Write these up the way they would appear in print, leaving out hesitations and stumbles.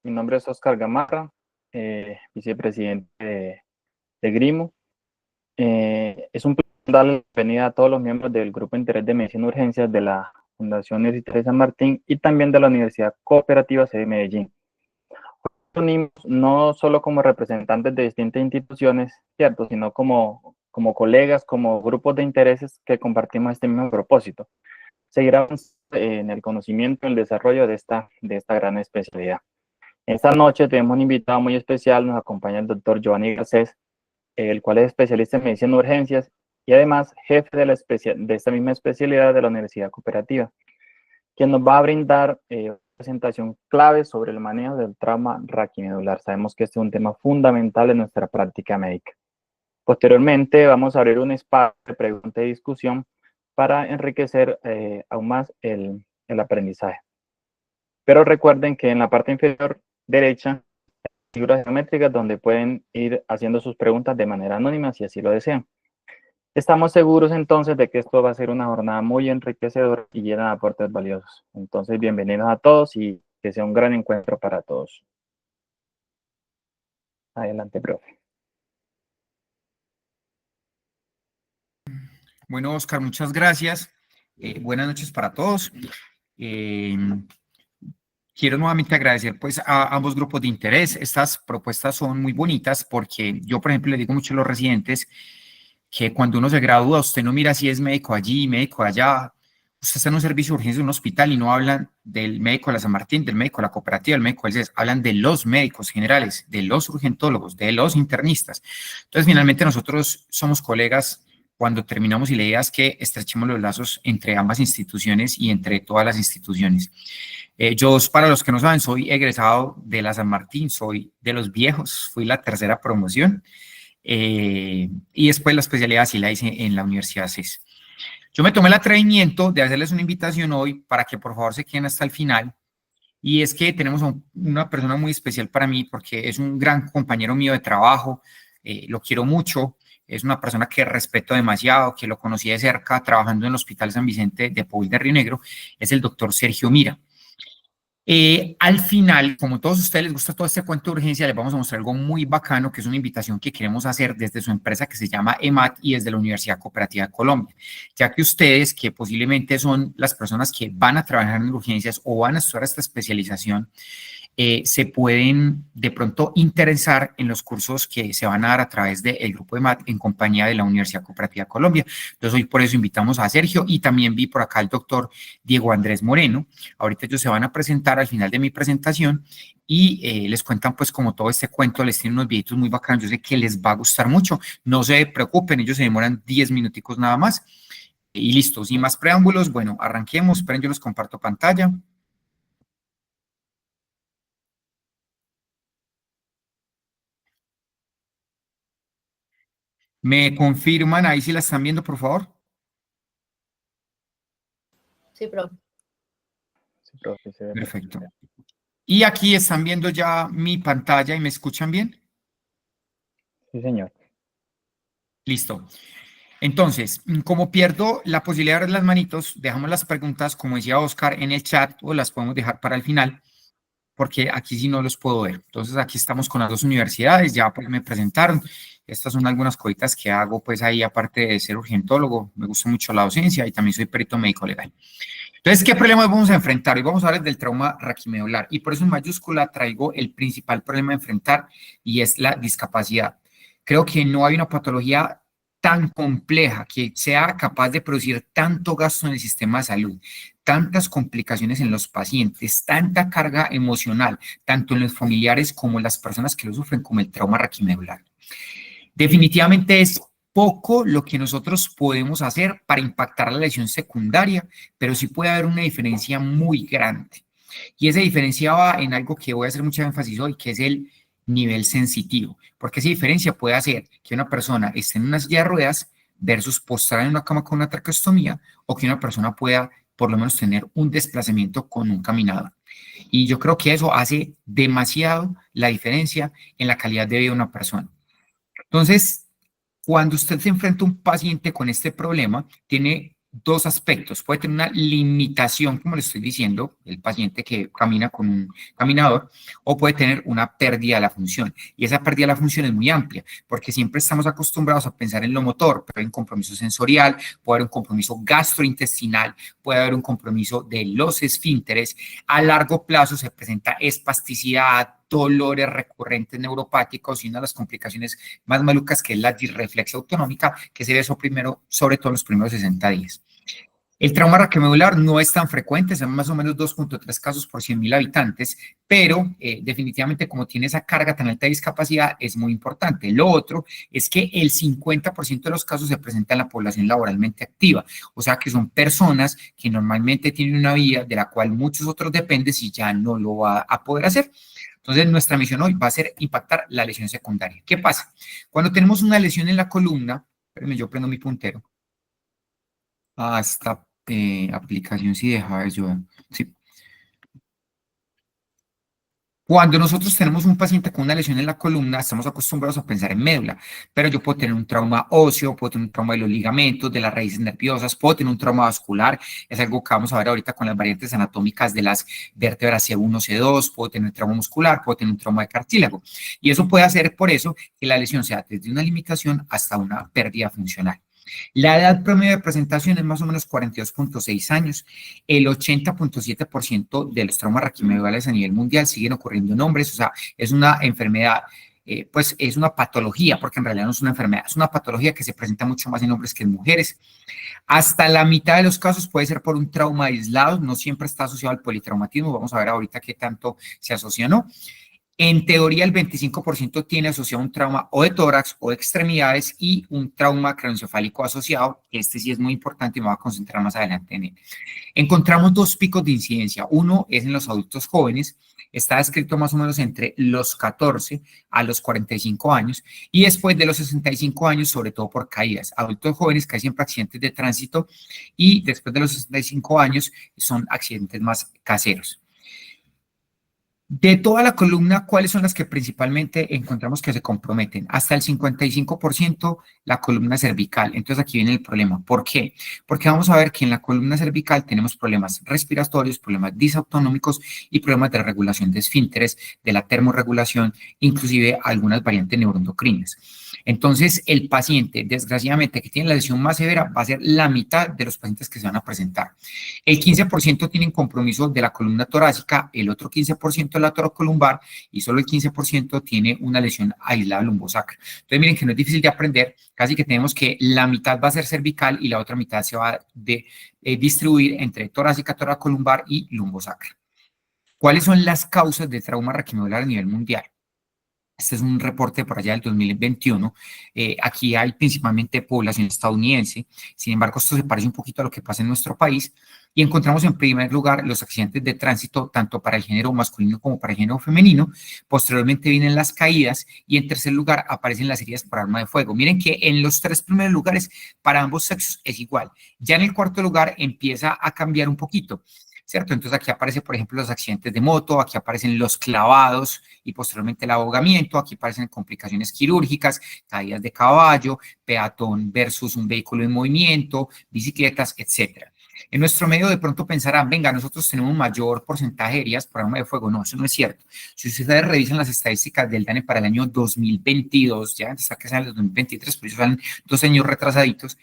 Mi nombre es Oscar Gamarra, vicepresidente de Grimo. Es un placer darle la bienvenida a todos los miembros del Grupo de Interés de Medicina de Urgencias de la Fundación Universitaria de San Martín y también de la Universidad Cooperativa sede de Medellín. Nos unimos no solo como representantes de distintas instituciones, ¿cierto?, sino como colegas, como grupos de intereses que compartimos este mismo propósito: seguir avanzando en el conocimiento y el desarrollo de esta gran especialidad. Esta noche tenemos un invitado muy especial, nos acompaña el doctor Giovanni Garcés, el cual es especialista en medicina de urgencias y además jefe de esta misma especialidad de la Universidad Cooperativa, quien nos va a brindar una presentación clave sobre el manejo del trauma raquimedular. Sabemos que este es un tema fundamental en nuestra práctica médica. Posteriormente vamos a abrir un espacio de pregunta y discusión para enriquecer aún más el aprendizaje. Pero recuerden que en la parte inferior derecha figuras geométricas donde pueden ir haciendo sus preguntas de manera anónima si así lo desean. Estamos seguros entonces de que esto va a ser una jornada muy enriquecedora y llena de aportes valiosos. Entonces, bienvenidos a todos y que sea un gran encuentro para todos. Adelante, profe. Bueno, Oscar, muchas gracias. Buenas noches para todos. Quiero nuevamente agradecer pues a ambos grupos de interés. Estas propuestas son muy bonitas porque yo, por ejemplo, le digo mucho a los residentes que cuando uno se gradúa, usted no mira si es médico allí, médico allá. Usted está en un servicio de urgencia de un hospital y no hablan del médico de la San Martín, del médico de la Cooperativa, del médico del CES. Hablan de los médicos generales, de los urgentólogos, de los internistas. Entonces, finalmente nosotros somos colegas cuando terminamos y la idea es que estrechemos los lazos entre ambas instituciones y entre todas las instituciones. Yo, para los que no saben, soy egresado de la San Martín, soy de los viejos, fui la tercera promoción y después la especialidad sí la hice en la Universidad CES. Yo me tomé el atrevimiento de hacerles una invitación hoy para que por favor se queden hasta el final, y es que tenemos una persona muy especial para mí porque es un gran compañero mío de trabajo, lo quiero mucho. Es una persona que respeto demasiado, que lo conocí de cerca trabajando en el Hospital San Vicente de Paul de Río Negro. Es el doctor Sergio Mira. Al final, como a todos ustedes les gusta todo este cuento de urgencia, les vamos a mostrar algo muy bacano, que es una invitación que queremos hacer desde su empresa que se llama EMAT y desde la Universidad Cooperativa de Colombia, ya que ustedes, que posiblemente son las personas que van a trabajar en urgencias o van a estudiar esta especialización, se pueden de pronto interesar en los cursos que se van a dar a través del grupo de MAT en compañía de la Universidad Cooperativa de Colombia. Entonces, hoy por eso invitamos a Sergio y también vi por acá al doctor Diego Andrés Moreno. Ahorita ellos se van a presentar al final de mi presentación y les cuentan pues como todo este cuento, les tienen unos videitos muy bacanos, yo sé que les va a gustar mucho, no se preocupen, ellos se demoran 10 minuticos nada más y listo, sin más preámbulos, bueno, arranquemos, esperen, yo les comparto pantalla. ¿Me confirman ahí si la están viendo, por favor? Sí, profe. Sí, profe, se ve Perfecto. Y aquí están viendo ya mi pantalla y me escuchan bien. Sí, señor. Listo. Entonces, como pierdo la posibilidad de ver las manitos, dejamos las preguntas, como decía Oscar, en el chat o las podemos dejar para el final, porque aquí sí no los puedo ver. Entonces, aquí estamos con las dos universidades, ya pues me presentaron. Estas son algunas cositas que hago pues ahí, aparte de ser urgentólogo. Me gusta mucho la docencia y también soy perito médico legal. Entonces, ¿qué problemas vamos a enfrentar? Hoy vamos a hablar del trauma raquimedular y por eso en mayúscula traigo el principal problema a enfrentar y es la discapacidad. Creo que no hay una patología tan compleja que sea capaz de producir tanto gasto en el sistema de salud, tantas complicaciones en los pacientes, tanta carga emocional, tanto en los familiares como en las personas que lo sufren, como el trauma raquimedular. Definitivamente es poco lo que nosotros podemos hacer para impactar la lesión secundaria, pero sí puede haber una diferencia muy grande. Y esa diferencia va en algo que voy a hacer mucho énfasis hoy, que es el nivel sensitivo, porque esa diferencia puede hacer que una persona esté en una silla de ruedas versus postrada en una cama con una traqueostomía, o que una persona pueda por lo menos tener un desplazamiento con un caminador. Y yo creo que eso hace demasiado la diferencia en la calidad de vida de una persona. Entonces, cuando usted se enfrenta a un paciente con este problema, tiene dos aspectos. Puede tener una limitación, como le estoy diciendo, el paciente que camina con un caminador, o puede tener una pérdida de la función. Y esa pérdida de la función es muy amplia, porque siempre estamos acostumbrados a pensar en lo motor, pero hay un compromiso sensorial, puede haber un compromiso gastrointestinal, puede haber un compromiso de los esfínteres. A largo plazo se presenta espasticidad, dolores recurrentes neuropáticos y una de las complicaciones más malucas, que es la disreflexia autonómica, que se ve eso primero, sobre todo en los primeros 60 días. El trauma raquiomedular no es tan frecuente, son más o menos 2.3 casos por 100.000 habitantes, pero definitivamente como tiene esa carga tan alta de discapacidad es muy importante. Lo otro es que el 50% de los casos se presenta en la población laboralmente activa, o sea que son personas que normalmente tienen una vida de la cual muchos otros dependen y ya no lo va a poder hacer. Entonces, nuestra misión hoy va a ser impactar la lesión secundaria. ¿Qué pasa? Cuando tenemos una lesión en la columna, espérenme, yo prendo mi puntero. Esta aplicación sí deja de ayudar. Sí. Cuando nosotros tenemos un paciente con una lesión en la columna, estamos acostumbrados a pensar en médula, pero yo puedo tener un trauma óseo, puedo tener un trauma de los ligamentos, de las raíces nerviosas, puedo tener un trauma vascular, es algo que vamos a ver ahorita con las variantes anatómicas de las vértebras C1, C2, puedo tener trauma muscular, puedo tener un trauma de cartílago. Y eso puede hacer por eso que la lesión sea desde una limitación hasta una pérdida funcional. La edad promedio de presentación es más o menos 42.6 años. El 80.7% de los traumas raquimedulares a nivel mundial siguen ocurriendo en hombres, o sea, es una enfermedad, pues es una patología, porque en realidad no es una enfermedad, es una patología que se presenta mucho más en hombres que en mujeres. Hasta la mitad de los casos puede ser por un trauma aislado, no siempre está asociado al politraumatismo, vamos a ver ahorita qué tanto se asocia o no. En teoría, el 25% tiene asociado un trauma o de tórax o de extremidades y un trauma craneoencefálico asociado. Este sí es muy importante y me voy a concentrar más adelante en él. Encontramos dos picos de incidencia. Uno es en los adultos jóvenes, está descrito más o menos entre los 14 a los 45 años y después de los 65 años, sobre todo por caídas. Adultos jóvenes que hay siempre accidentes de tránsito y después de los 65 años son accidentes más caseros. De toda la columna, ¿cuáles son las que principalmente encontramos que se comprometen? Hasta el 55% la columna cervical. Entonces aquí viene el problema. ¿Por qué? Porque vamos a ver que en la columna cervical tenemos problemas respiratorios, problemas disautonómicos y problemas de regulación de esfínteres, de la termorregulación, inclusive algunas variantes neuroendocrinas. Entonces, el paciente, desgraciadamente, que tiene la lesión más severa, va a ser la mitad de los pacientes que se van a presentar. El 15% tienen compromiso de la columna torácica, el otro 15% de la torocolumbar y solo el 15% tiene una lesión aislada lumbosacra. Entonces, miren que no es difícil de aprender, casi que tenemos que la mitad va a ser cervical y la otra mitad se va a distribuir entre torácica, torocolumbar y lumbosacra. ¿Cuáles son las causas de trauma raquimodular a nivel mundial? Este es un reporte por allá del 2021. Aquí hay principalmente población estadounidense. Sin embargo, esto se parece un poquito a lo que pasa en nuestro país. Y encontramos en primer lugar los accidentes de tránsito, tanto para el género masculino como para el género femenino. Posteriormente vienen las caídas y en tercer lugar aparecen las heridas por arma de fuego. Miren que en los tres primeros lugares para ambos sexos es igual. Ya en el cuarto lugar empieza a cambiar un poquito, ¿cierto? Entonces aquí aparece, por ejemplo, los accidentes de moto, aquí aparecen los clavados y posteriormente el ahogamiento, aquí aparecen complicaciones quirúrgicas, caídas de caballo, peatón versus un vehículo en movimiento, bicicletas, etcétera. En nuestro medio de pronto pensarán, venga, nosotros tenemos un mayor porcentaje de heridas por arma de fuego. No, eso no es cierto. Si ustedes revisan las estadísticas del DANE para el año 2022, ya hasta que sale el 2023, por eso salen 2 años retrasaditos,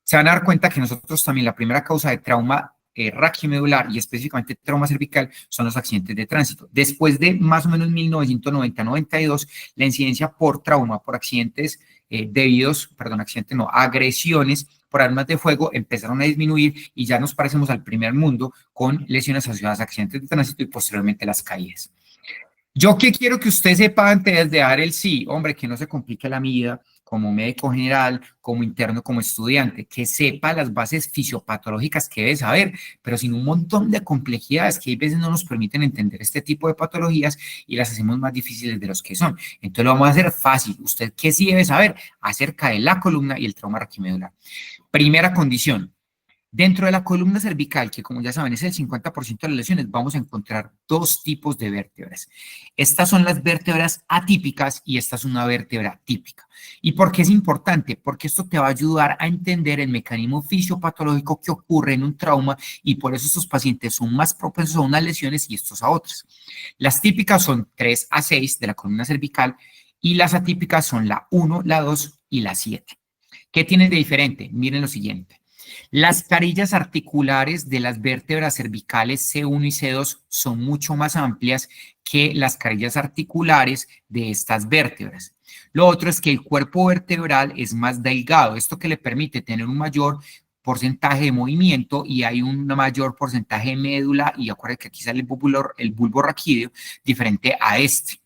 se van a dar cuenta que nosotros también la primera causa de trauma raquiomedular y específicamente trauma cervical son los accidentes de tránsito. Después de más o menos 1990-92, la incidencia por trauma, por accidentes agresiones por armas de fuego empezaron a disminuir y ya nos parecemos al primer mundo con lesiones asociadas a accidentes de tránsito y posteriormente las caídas. Yo que quiero que usted sepa antes de dar el sí, hombre, que no se complique la vida como médico general, como interno, como estudiante, que sepa las bases fisiopatológicas que debe saber, pero sin un montón de complejidades que a veces no nos permiten entender este tipo de patologías y las hacemos más difíciles de los que son. Entonces lo vamos a hacer fácil. ¿Usted qué sí debe saber acerca de la columna y el trauma raquimedular? Primera condición. Dentro de la columna cervical, que como ya saben es el 50% de las lesiones, vamos a encontrar dos tipos de vértebras. Estas son las vértebras atípicas y esta es una vértebra típica. ¿Y por qué es importante? Porque esto te va a ayudar a entender el mecanismo fisiopatológico que ocurre en un trauma y por eso estos pacientes son más propensos a unas lesiones y estos a otras. Las típicas son 3 a 6 de la columna cervical y las atípicas son la 1, la 2 y la 7. ¿Qué tienen de diferente? Miren lo siguiente. Las carillas articulares de las vértebras cervicales C1 y C2 son mucho más amplias que las carillas articulares de estas vértebras. Lo otro es que el cuerpo vertebral es más delgado, esto que le permite tener un mayor porcentaje de movimiento y hay un mayor porcentaje de médula y acuérdense que aquí sale el bulbo raquídeo diferente a este.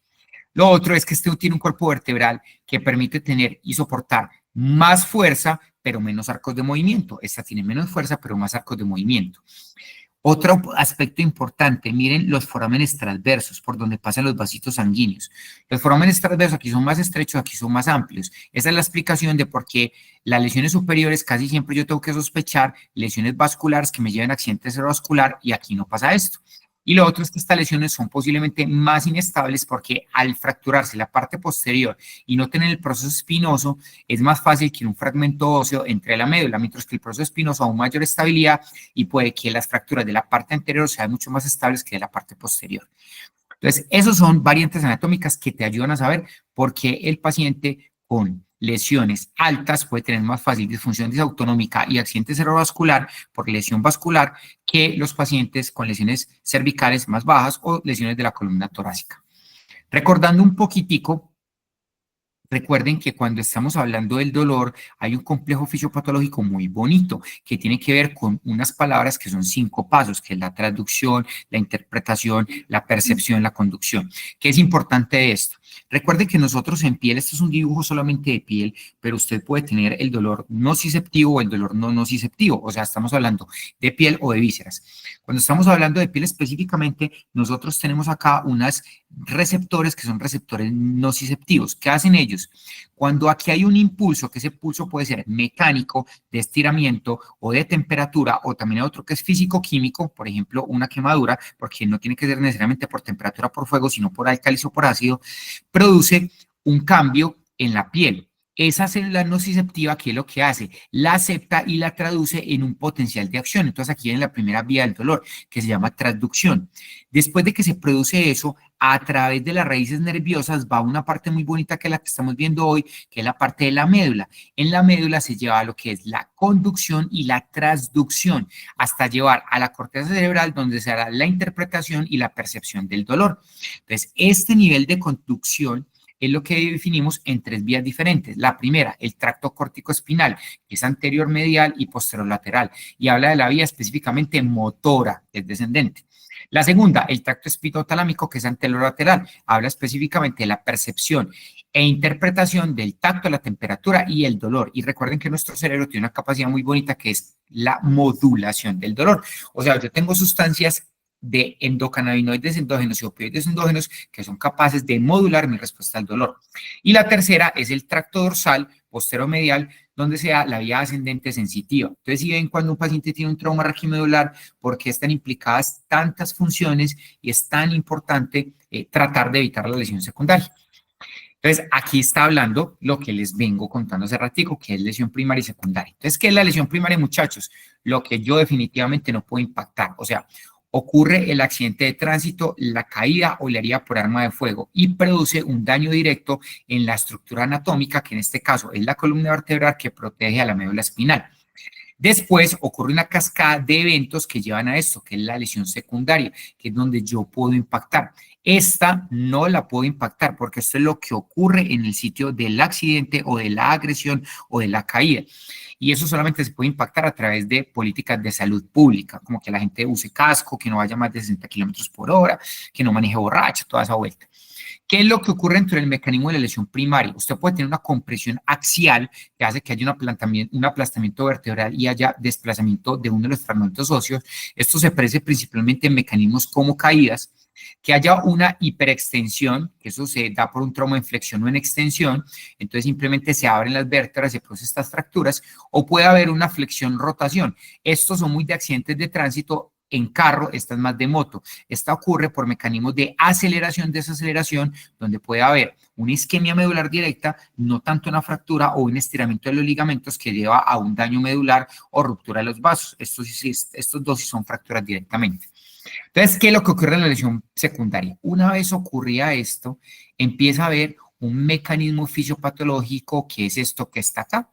Lo otro es que este tiene un cuerpo vertebral que permite tener y soportar más fuerza, pero menos arcos de movimiento. Esta tiene menos fuerza, pero más arcos de movimiento. Otro aspecto importante, miren los forámenes transversos, por donde pasan los vasitos sanguíneos. Los forámenes transversos aquí son más estrechos, aquí son más amplios. Esa es la explicación de por qué las lesiones superiores casi siempre yo tengo que sospechar lesiones vasculares que me lleven a accidente cerebrovascular y aquí no pasa esto. Y lo otro es que estas lesiones son posiblemente más inestables porque al fracturarse la parte posterior y no tener el proceso espinoso, es más fácil que un fragmento óseo entre la médula, mientras que el proceso espinoso aún mayor estabilidad y puede que las fracturas de la parte anterior sean mucho más estables que de la parte posterior. Entonces, esos son variantes anatómicas que te ayudan a saber por qué el paciente con lesiones altas puede tener más fácil disfunción disautonómica y accidente cerebrovascular por lesión vascular que los pacientes con lesiones cervicales más bajas o lesiones de la columna torácica. Recordando un poquitico, recuerden que cuando estamos hablando del dolor hay un complejo fisiopatológico muy bonito que tiene que ver con unas palabras que son 5 pasos, que es la traducción, la interpretación, la percepción, la conducción. ¿Qué es importante de esto? Recuerden que nosotros en piel, esto es un dibujo solamente de piel, pero usted puede tener el dolor nociceptivo o el dolor no nociceptivo, o sea, estamos hablando de piel o de vísceras. Cuando estamos hablando de piel específicamente, nosotros tenemos acá unas receptores que son receptores nociceptivos. ¿Qué hacen ellos? Cuando aquí hay un impulso, que ese pulso puede ser mecánico, de estiramiento o de temperatura, o también hay otro que es físico-químico, por ejemplo, una quemadura, porque no tiene que ser necesariamente por temperatura, por fuego, sino por álcalis o por ácido, produce un cambio en la piel. Esa célula nociceptiva, ¿qué es lo que hace? La acepta y la traduce en un potencial de acción. Entonces aquí en la primera vía del dolor, que se llama transducción. Después de que se produce eso, a través de las raíces nerviosas va una parte muy bonita que es la que estamos viendo hoy, que es la parte de la médula. En la médula se lleva a lo que es la conducción y la transducción, hasta llevar a la corteza cerebral donde se hará la interpretación y la percepción del dolor. Entonces, este nivel de conducción es lo que definimos en 3 vías diferentes. La primera, el tracto córtico espinal, que es anterior medial y posterior lateral, y habla de la vía específicamente motora, que es descendente. La segunda, el tracto espinotalámico, que es anterolateral, habla específicamente de la percepción e interpretación del tacto, la temperatura y el dolor. Y recuerden que nuestro cerebro tiene una capacidad muy bonita que es la modulación del dolor. O sea, yo tengo sustancias de endocannabinoides endógenos y opioides endógenos que son capaces de modular mi respuesta al dolor. Y la tercera es el tracto dorsal, posteromedial, donde se da la vía ascendente sensitiva. Entonces, si ven cuando un paciente tiene un trauma raquimedular, ¿por qué están implicadas tantas funciones y es tan importante tratar de evitar la lesión secundaria? Entonces, aquí está hablando lo que les vengo contando hace ratico, que es lesión primaria y secundaria. Entonces, ¿qué es la lesión primaria, muchachos? Lo que yo definitivamente no puedo impactar. O sea, ocurre el accidente de tránsito, la caída o la herida por arma de fuego y produce un daño directo en la estructura anatómica, que en este caso es la columna vertebral que protege a la médula espinal. Después ocurre una cascada de eventos que llevan a esto, que es la lesión secundaria, que es donde yo puedo impactar. Esta no la puedo impactar porque esto es lo que ocurre en el sitio del accidente o de la agresión o de la caída. Y eso solamente se puede impactar a través de políticas de salud pública, como que la gente use casco, que no vaya más de 60 kilómetros por hora, que no maneje borracho, toda esa vuelta. ¿Qué es lo que ocurre dentro del mecanismo de la lesión primaria? Usted puede tener una compresión axial que hace que haya un aplastamiento vertebral y haya desplazamiento de uno de los fragmentos óseos. Esto se parece principalmente en mecanismos como caídas. que haya una hiperextensión, que eso se da por un trauma en flexión o en extensión, entonces simplemente se abren las vértebras, se producen estas fracturas, o puede haber una flexión-rotación. Estos son muy de accidentes de tránsito en carro, esta es más de moto. Esta ocurre por mecanismos de aceleración, desaceleración, donde puede haber una isquemia medular directa, no tanto una fractura o un estiramiento de los ligamentos que lleva a un daño medular o ruptura de los vasos. Estos dos sí son fracturas directamente. Entonces, ¿qué es lo que ocurre en la lesión secundaria? Una vez ocurría esto, empieza a haber un mecanismo fisiopatológico que es esto que está acá.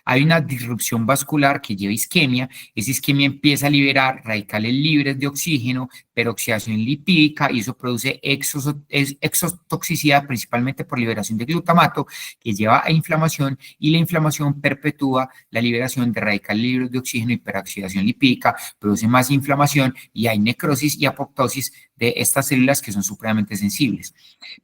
Hay una disrupción vascular que lleva isquemia, esa isquemia empieza a liberar radicales libres de oxígeno, peroxidación lipídica, y eso produce exotoxicidad, principalmente por liberación de glutamato, que lleva a inflamación, y la inflamación perpetúa la liberación de radicales libres de oxígeno y peroxidación lipídica, produce más inflamación y hay necrosis y apoptosis de estas células que son supremamente sensibles.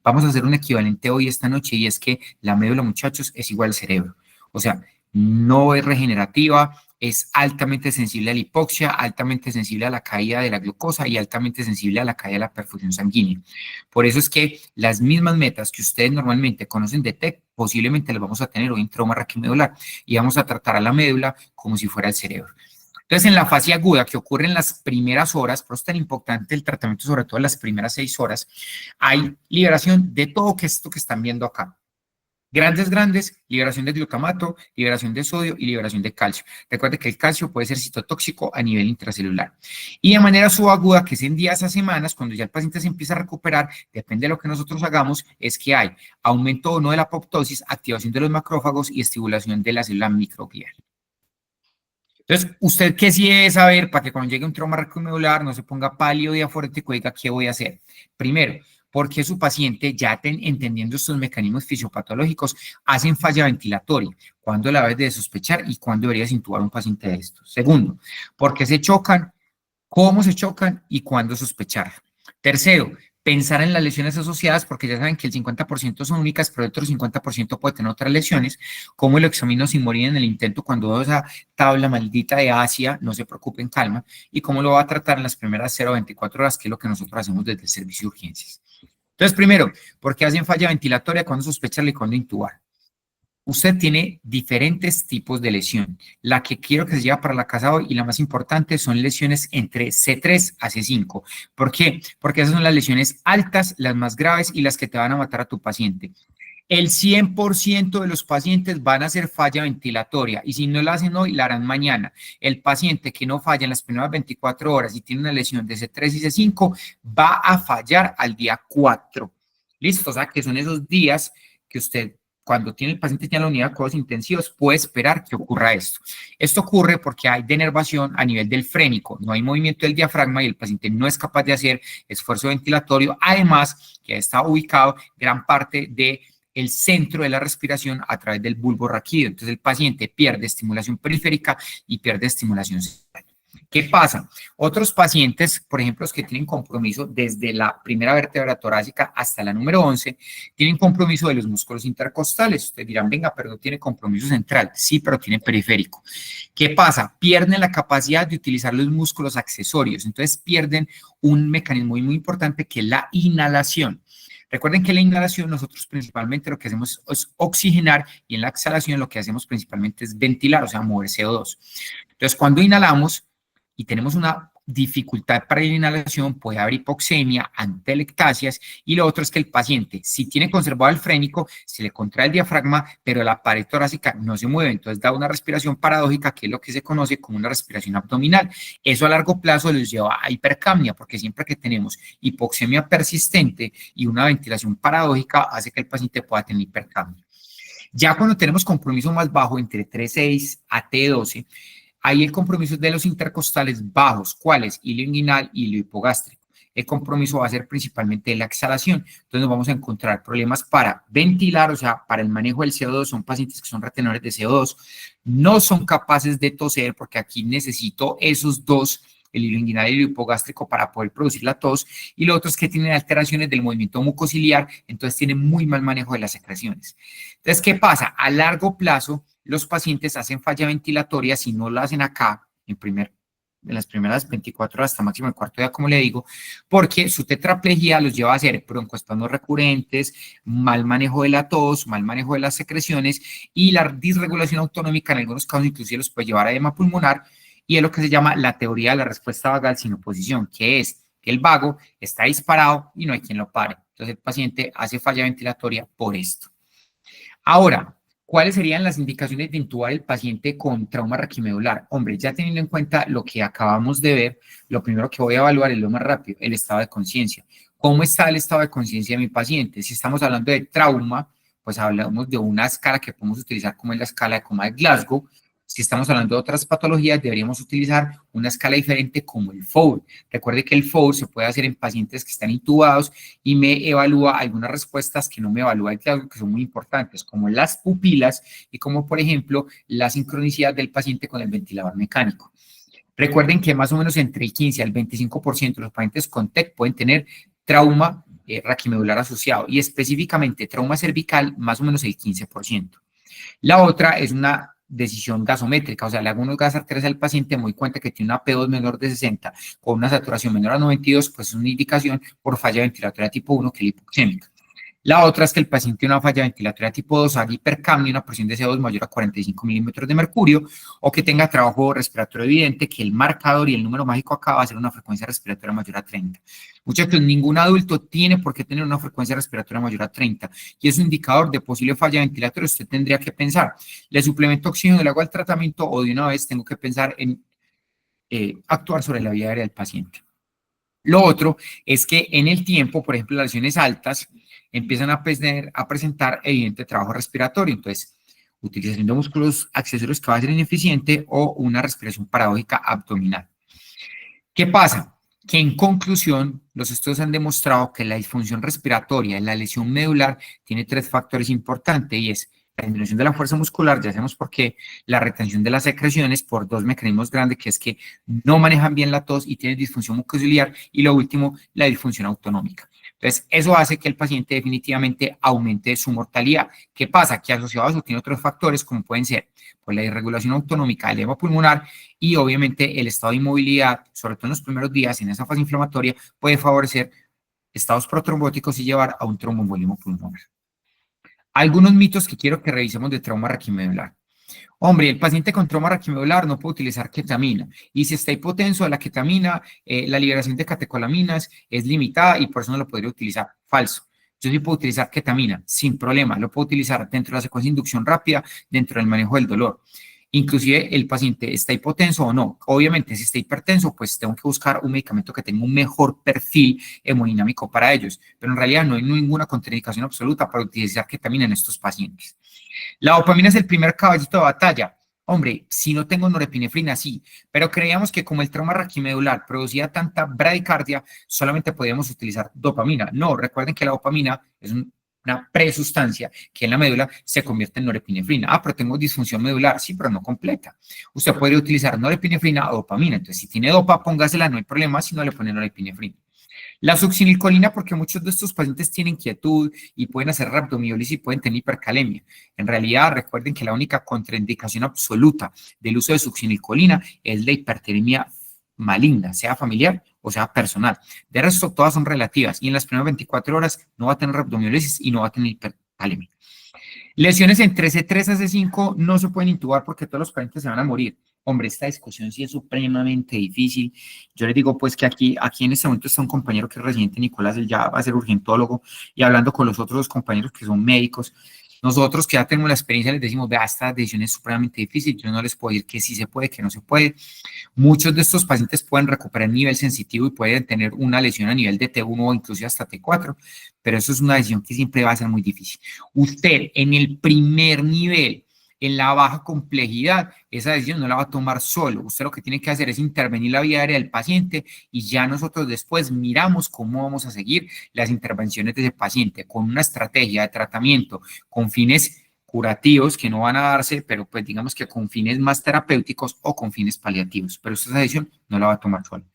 Vamos a hacer un equivalente hoy, esta noche, y es que la médula, muchachos, es igual al cerebro. O sea, no es regenerativa, es altamente sensible a la hipoxia, altamente sensible a la caída de la glucosa y altamente sensible a la caída de la perfusión sanguínea. Por eso es que las mismas metas que ustedes normalmente conocen de TEC, posiblemente las vamos a tener hoy en trauma raquimedular, y vamos a tratar a la médula como si fuera el cerebro. Entonces, en la fase aguda, que ocurre en las primeras horas, por eso es tan importante el tratamiento, sobre todo en las primeras 6 horas, hay liberación de todo esto que están viendo acá. Grandes, liberación de glutamato, liberación de sodio y liberación de calcio. Recuerde que el calcio puede ser citotóxico a nivel intracelular. Y de manera subaguda, que es en días a semanas, cuando ya el paciente se empieza a recuperar, depende de lo que nosotros hagamos, es que hay aumento o no de la apoptosis, activación de los macrófagos y estimulación de la célula microglial. Entonces, ¿usted qué sí debe saber para que cuando llegue un trauma raquimedular no se ponga pálido y afórico y diga qué voy a hacer? Primero, porque su paciente, ya entendiendo estos mecanismos fisiopatológicos, hacen falla ventilatoria, cuándo la debes de sospechar y cuándo deberías intubar a un paciente de estos. Segundo, porque se chocan, cómo se chocan y cuándo sospechar. Tercero, pensar en las lesiones asociadas, porque ya saben que el 50% son únicas, pero el otro 50% puede tener otras lesiones. ¿Cómo lo examino sin morir en el intento cuando veo esa tabla maldita de Asia? No se preocupen, calma. Y cómo lo va a tratar en las primeras 0 a 24 horas, que es lo que nosotros hacemos desde el servicio de urgencias. Entonces, primero, ¿por qué hacen falla ventilatoria? ¿Cuándo sospecharla y cuándo intubar? Usted tiene diferentes tipos de lesión. La que quiero que se lleve para la casa hoy y la más importante son lesiones entre C3 a C5. ¿Por qué? Porque esas son las lesiones altas, las más graves y las que te van a matar a tu paciente. El 100% de los pacientes van a hacer falla ventilatoria y si no la hacen hoy, la harán mañana. El paciente que no falla en las primeras 24 horas y tiene una lesión de C3 y C5 va a fallar al día 4. ¿Listo? O sea, que son esos días que usted, cuando tiene el paciente ya en la unidad de cuidados intensivos, puede esperar que ocurra esto. Esto ocurre porque hay denervación a nivel del frénico, no hay movimiento del diafragma y el paciente no es capaz de hacer esfuerzo ventilatorio, además que está ubicado gran parte de el centro de la respiración a través del bulbo raquídeo. Entonces el paciente pierde estimulación periférica y pierde estimulación central. ¿Qué pasa? Otros pacientes, por ejemplo, los que tienen compromiso desde la primera vértebra torácica hasta la número 11, tienen compromiso de los músculos intercostales. Ustedes dirán, venga, pero no tiene compromiso central. Sí, pero tiene periférico. ¿Qué pasa? Pierden la capacidad de utilizar los músculos accesorios. Entonces pierden un mecanismo muy importante que es la inhalación. Recuerden que en la inhalación nosotros principalmente lo que hacemos es oxigenar y en la exhalación lo que hacemos principalmente es ventilar, o sea, mover CO2. Entonces, cuando inhalamos y tenemos una dificultad para la inhalación, puede haber hipoxemia, atelectasias, y lo otro es que el paciente, si tiene conservado el frénico, se le contrae el diafragma, pero la pared torácica no se mueve, entonces da una respiración paradójica, que es lo que se conoce como una respiración abdominal. Eso a largo plazo les lleva a hipercapnia, porque siempre que tenemos hipoxemia persistente y una ventilación paradójica, hace que el paciente pueda tener hipercapnia. Ya cuando tenemos compromiso más bajo, entre T6 a T12, hay el compromiso de los intercostales bajos. ¿Cuáles? Hilo inguinal y hilo hipogástrico. El compromiso va a ser principalmente la exhalación. Entonces nos vamos a encontrar problemas para ventilar, o sea, para el manejo del CO2. Son pacientes que son retenedores de CO2. No son capaces de toser porque aquí necesito esos dos, el hilo inguinal y el hilo hipogástrico, para poder producir la tos. Y lo otro es que tienen alteraciones del movimiento mucociliar, entonces tienen muy mal manejo de las secreciones. Entonces, ¿qué pasa? A largo plazo, los pacientes hacen falla ventilatoria si no lo hacen acá, en primer en las primeras 24 horas hasta máximo el cuarto día, como le digo, porque su tetraplegia los lleva a hacer broncoespasmos recurrentes, mal manejo de la tos, mal manejo de las secreciones y la disregulación autonómica en algunos casos inclusive los puede llevar a edema pulmonar y es lo que se llama la teoría de la respuesta vagal sin oposición, que es que el vago está disparado y no hay quien lo pare. Entonces el paciente hace falla ventilatoria por esto. Ahora, ¿cuáles serían las indicaciones de intubar el paciente con trauma raquimedular? Hombre, ya teniendo en cuenta lo que acabamos de ver, lo primero que voy a evaluar es lo más rápido, el estado de conciencia. ¿Cómo está el estado de conciencia de mi paciente? Si estamos hablando de trauma, pues hablamos de una escala que podemos utilizar como es la escala de coma de Glasgow. Si estamos hablando de otras patologías, deberíamos utilizar una escala diferente como el FOUR. Recuerde que el FOUR se puede hacer en pacientes que están intubados y me evalúa algunas respuestas que no me evalúa el Glasgow, que son muy importantes, como las pupilas y como, por ejemplo, la sincronicidad del paciente con el ventilador mecánico. Recuerden que más o menos entre el 15 al 25% de los pacientes con TEC pueden tener trauma raquimedular asociado y específicamente trauma cervical, más o menos el 15%. La otra es una decisión gasométrica, o sea, le hago unos gas arteriales al paciente, me doy cuenta que tiene una P2 menor de 60 con una saturación menor a 92, pues es una indicación por falla ventilatoria tipo 1 que es la hipoxémica. La otra es que el paciente tiene una falla ventilatoria tipo 2, haga hipercapnia, una presión de CO2 mayor a 45 milímetros de mercurio, o que tenga trabajo respiratorio evidente, que el marcador y el número mágico acá va a ser una frecuencia respiratoria mayor a 30. Muchachos, ningún adulto tiene por qué tener una frecuencia respiratoria mayor a 30, y es un indicador de posible falla ventilatoria. Usted tendría que pensar, ¿le suplemento oxígeno, le hago el tratamiento o de una vez tengo que pensar en actuar sobre la vía aérea del paciente? Lo otro es que en el tiempo, por ejemplo, las lesiones altas empiezan a presentar evidente trabajo respiratorio. Entonces, utilización de músculos accesorios que va a ser ineficiente o una respiración paradójica abdominal. ¿Qué pasa? Que en conclusión, los estudios han demostrado que la disfunción respiratoria en la lesión medular tiene tres factores importantes y es la disminución de la fuerza muscular, ya sabemos por qué, la retención de las secreciones por dos mecanismos grandes, que es que no manejan bien la tos y tienen disfunción mucociliar, y lo último, la disfunción autonómica. Entonces, eso hace que el paciente definitivamente aumente su mortalidad. ¿Qué pasa? Que asociado a eso tiene otros factores como pueden ser pues, la irregulación autonómica, el edema pulmonar y obviamente el estado de inmovilidad, sobre todo en los primeros días en esa fase inflamatoria, puede favorecer estados protrombóticos y llevar a un tromboembolismo pulmonar. Algunos mitos que quiero que revisemos de trauma raquimedular. Hombre, el paciente con trauma raquimedular no puede utilizar ketamina y si está hipotenso de la ketamina, la liberación de catecolaminas es limitada y por eso no lo podría utilizar. Falso. Yo sí puedo utilizar ketamina sin problema, lo puedo utilizar dentro de la secuencia de inducción rápida, dentro del manejo del dolor. Inclusive el paciente está hipotenso o no. Obviamente, si está hipertenso, pues tengo que buscar un medicamento que tenga un mejor perfil hemodinámico para ellos. Pero en realidad no hay ninguna contraindicación absoluta para utilizar ketamina en estos pacientes. La dopamina es el primer caballito de batalla. Hombre, si no tengo norepinefrina, sí, pero creíamos que como el trauma raquimedular producía tanta bradicardia, solamente podíamos utilizar dopamina. No, recuerden que la dopamina es una presustancia que en la médula se convierte en norepinefrina. Ah, pero tengo disfunción medular, sí, pero no completa. Usted podría utilizar norepinefrina o dopamina. Entonces, si tiene dopa, póngasela, no hay problema, si no le pone norepinefrina. La succinilcolina, porque muchos de estos pacientes tienen inquietud y pueden hacer rhabdomiólisis y pueden tener hipercalemia. En realidad, recuerden que la única contraindicación absoluta del uso de succinilcolina es la hipertermia maligna, sea familiar o sea personal. De resto, todas son relativas y en las primeras 24 horas no va a tener rhabdomiólisis y no va a tener hipercalemia. Lesiones entre C3 a C5 no se pueden intubar porque todos los pacientes se van a morir. Hombre, esta discusión sí es supremamente difícil. Yo les digo pues que aquí en este momento está un compañero que es residente, Nicolás, él ya va a ser urgentólogo, y hablando con los otros dos compañeros que son médicos, nosotros que ya tenemos la experiencia les decimos, vea, esta decisión es supremamente difícil, yo no les puedo decir que sí se puede, que no se puede. Muchos de estos pacientes pueden recuperar nivel sensitivo y pueden tener una lesión a nivel de T1 o inclusive hasta T4, pero eso es una decisión que siempre va a ser muy difícil. Usted en el primer nivel, en la baja complejidad, esa decisión no la va a tomar solo. Usted lo que tiene que hacer es intervenir la vía aérea del paciente y ya nosotros después miramos cómo vamos a seguir las intervenciones de ese paciente con una estrategia de tratamiento con fines curativos que no van a darse, pero pues digamos que con fines más terapéuticos o con fines paliativos. Pero esta decisión no la va a tomar solo.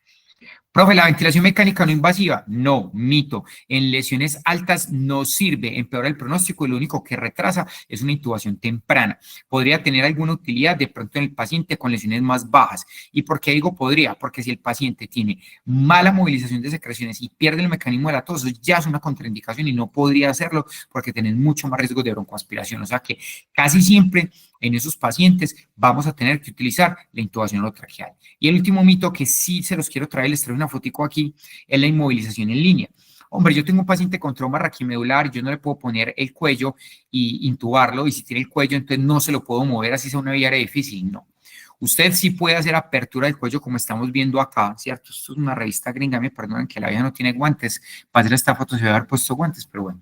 Profe, ¿la ventilación mecánica no invasiva? No, mito. En lesiones altas no sirve, empeora el pronóstico y lo único que retrasa es una intubación temprana. Podría tener alguna utilidad de pronto en el paciente con lesiones más bajas. ¿Y por qué digo podría? Porque si el paciente tiene mala movilización de secreciones y pierde el mecanismo de la tos, eso ya es una contraindicación y no podría hacerlo porque tienen mucho más riesgo de broncoaspiración. O sea que casi siempre en esos pacientes vamos a tener que utilizar la intubación orotraqueal. Y el último mito que sí se los quiero traer, les traigo una fotico aquí, es la inmovilización en línea. Hombre, yo tengo un paciente con trauma raquimedular, yo no le puedo poner el cuello y intubarlo, y si tiene el cuello, entonces no se lo puedo mover, así sea una vía difícil, no. Usted sí puede hacer apertura del cuello como estamos viendo acá, ¿cierto? Esto es una revista gringa, me perdonan que la vieja no tiene guantes, para hacer esta foto se debe haber puesto guantes, pero bueno.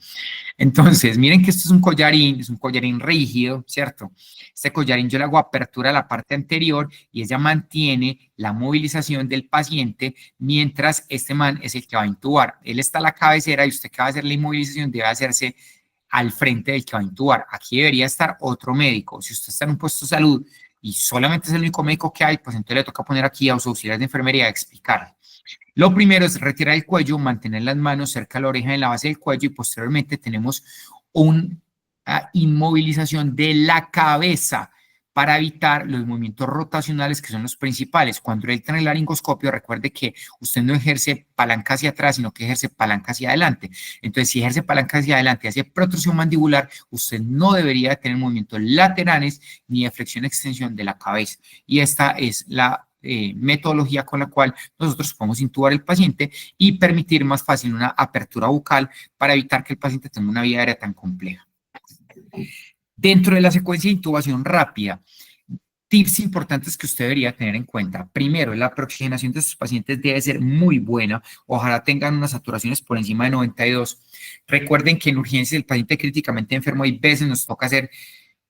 Entonces, miren que esto es un collarín rígido, ¿cierto? Este collarín yo le hago apertura a la parte anterior y ella mantiene la movilización del paciente mientras este man es el que va a intubar. Él está a la cabecera y usted que va a hacer la inmovilización debe hacerse al frente del que va a intubar. Aquí debería estar otro médico. Si usted está en un puesto de salud y solamente es el único médico que hay, pues entonces le toca poner aquí a los auxiliares de enfermería a explicar. Lo primero es retirar el cuello, mantener las manos cerca de la oreja en la base del cuello y posteriormente tenemos una inmovilización de la cabeza para evitar los movimientos rotacionales que son los principales. Cuando entra en el laringoscopio, recuerde que usted no ejerce palanca hacia atrás, sino que ejerce palanca hacia adelante. Entonces, si ejerce palanca hacia adelante, hace protrusión mandibular, usted no debería tener movimientos laterales ni de flexión-extensión de la cabeza. Y esta es la metodología con la cual nosotros podemos intubar al paciente y permitir más fácil una apertura bucal para evitar que el paciente tenga una vía aérea tan compleja. Dentro de la secuencia de intubación rápida, tips importantes que usted debería tener en cuenta. Primero, la preoxigenación de sus pacientes debe ser muy buena. Ojalá tengan unas saturaciones por encima de 92. Recuerden que en urgencias el paciente críticamente enfermo, hay veces nos toca hacer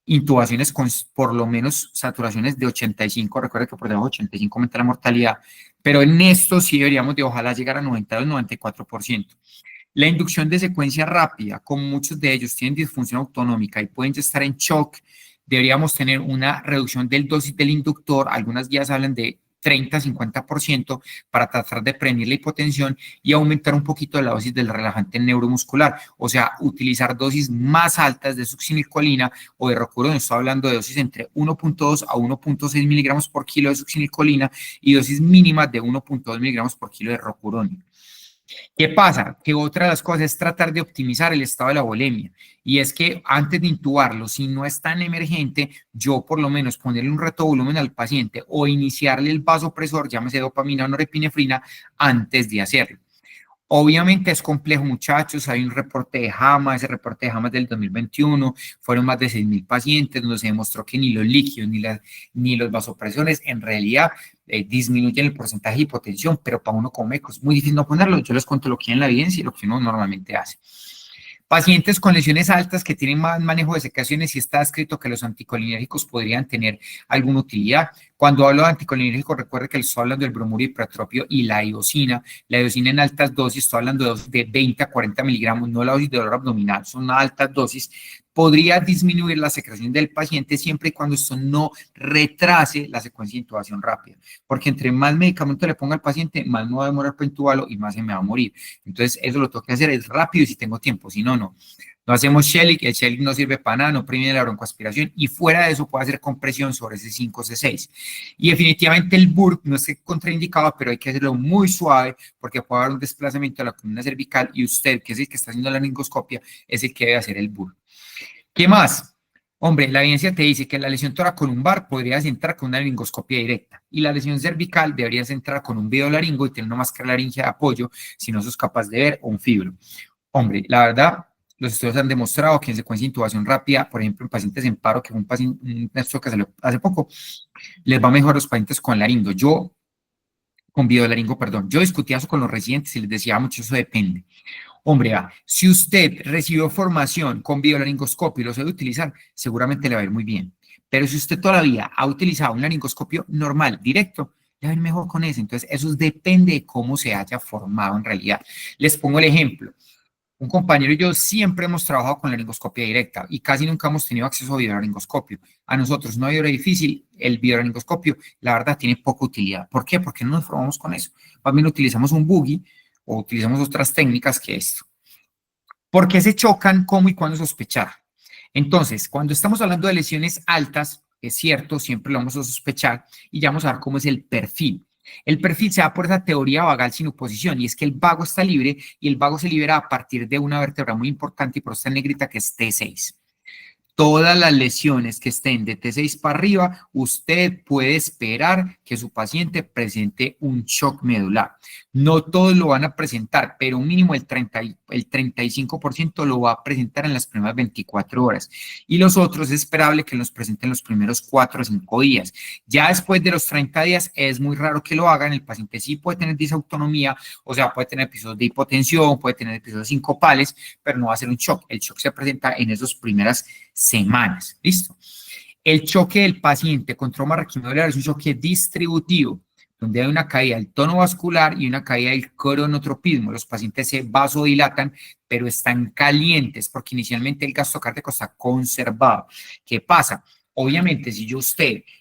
intubaciones con por lo menos saturaciones de 85, recuerda que por debajo de 85 aumenta la mortalidad, pero en esto sí deberíamos de ojalá llegar a 92-94%. La inducción de secuencia rápida, como muchos de ellos tienen disfunción autonómica y pueden estar en shock, deberíamos tener una reducción del dosis del inductor, algunas guías hablan de 30-50% para tratar de prevenir la hipotensión y aumentar un poquito la dosis del relajante neuromuscular, o sea, utilizar dosis más altas de succinilcolina o de rocurón. Estoy hablando de dosis entre 1.2 a 1.6 miligramos por kilo de succinilcolina y dosis mínimas de 1.2 miligramos por kilo de rocurón. ¿Qué pasa? Que otra de las cosas es tratar de optimizar el estado de la volemia. Y es que antes de intubarlo, si no es tan emergente, yo por lo menos ponerle un reto de volumen al paciente o iniciarle el vasopresor, llámese dopamina o norepinefrina, antes de hacerlo. Obviamente es complejo, muchachos. Hay un reporte de JAMA, ese reporte de JAMA es del 2021, fueron más de 6.000 pacientes, donde se demostró que ni los líquidos ni los vasopresores en realidad disminuyen el porcentaje de hipotensión, pero para uno como médico es muy difícil no ponerlo. Yo les cuento lo que hay en la evidencia y lo que uno normalmente hace. Pacientes con lesiones altas que tienen más manejo de secaciones, y está escrito que los anticolinérgicos podrían tener alguna utilidad. Cuando hablo de anticolinérgicos, recuerde que estoy hablando del bromuro hipratropio y la iosina. La iosina en altas dosis, estoy hablando de dosis de 20 a 40 miligramos, no la dosis de dolor abdominal, son altas dosis. Podría disminuir la secreción del paciente siempre y cuando esto no retrase la secuencia de intubación rápida, porque entre más medicamento le ponga al paciente, más me va a demorar para intubarlo y más se me va a morir. Entonces, eso lo tengo que hacer es rápido y si tengo tiempo, si no, no. No hacemos Shelly, que el Shelly no sirve para nada, no previene la broncoaspiración y fuera de eso puede hacer compresión sobre C5, C6. Y definitivamente el BURP no es contraindicado, pero hay que hacerlo muy suave porque puede haber un desplazamiento de la columna cervical y usted, que es el que está haciendo la laringoscopia, es el que debe hacer el BURP. ¿Qué más? Hombre, la evidencia te dice que la lesión toracolumbar podrías entrar con una laringoscopia directa y la lesión cervical deberías entrar con un videolaringo y tener una máscara laringea de apoyo si no sos capaz de ver o un fibro. Hombre, la verdad, los estudios han demostrado que en secuencia de intubación rápida, por ejemplo, en pacientes en paro, que fue un estudio que salió hace poco, les va mejor a los pacientes con laringo. Con videolaringo, perdón. Yo discutía eso con los residentes y les decía mucho, eso depende. Hombre, si usted recibió formación con videolaringoscopio y lo sabe utilizar, seguramente le va a ir muy bien. Pero si usted todavía ha utilizado un laringoscopio normal, directo, le va a ir mejor con ese. Entonces, eso depende de cómo se haya formado en realidad. Les pongo el ejemplo. Un compañero y yo siempre hemos trabajado con laringoscopia directa y casi nunca hemos tenido acceso a videolaringoscopio. A nosotros no hay hora difícil, el videolaringoscopio, la verdad, tiene poca utilidad. ¿Por qué? Porque no nos formamos con eso. Más bien utilizamos un buggy o utilizamos otras técnicas que esto. ¿Por qué se chocan? ¿Cómo y cuándo sospechar? Entonces, cuando estamos hablando de lesiones altas, es cierto, siempre lo vamos a sospechar y ya vamos a ver cómo es el perfil. El perfil se da por esa teoría vagal sin oposición y es que el vago está libre y el vago se libera a partir de una vértebra muy importante y por esta negrita que es T6. Todas las lesiones que estén de T6 para arriba, usted puede esperar que su paciente presente un shock medular. No todos lo van a presentar, pero un mínimo el 35% lo va a presentar en las primeras 24 horas. Y los otros es esperable que los presenten los primeros 4 o 5 días. Ya después de los 30 días es muy raro que lo hagan. El paciente sí puede tener disautonomía, o sea, puede tener episodios de hipotensión, puede tener episodios sincopales, pero no va a ser un shock. El shock se presenta en esas primeras semanas. ¿Listo? El choque del paciente con trauma raquimedular es un choque distributivo, donde hay una caída del tono vascular y una caída del cronotropismo. Los pacientes se vasodilatan, pero están calientes porque inicialmente el gasto cardíaco está conservado. ¿Qué pasa? Obviamente, si yo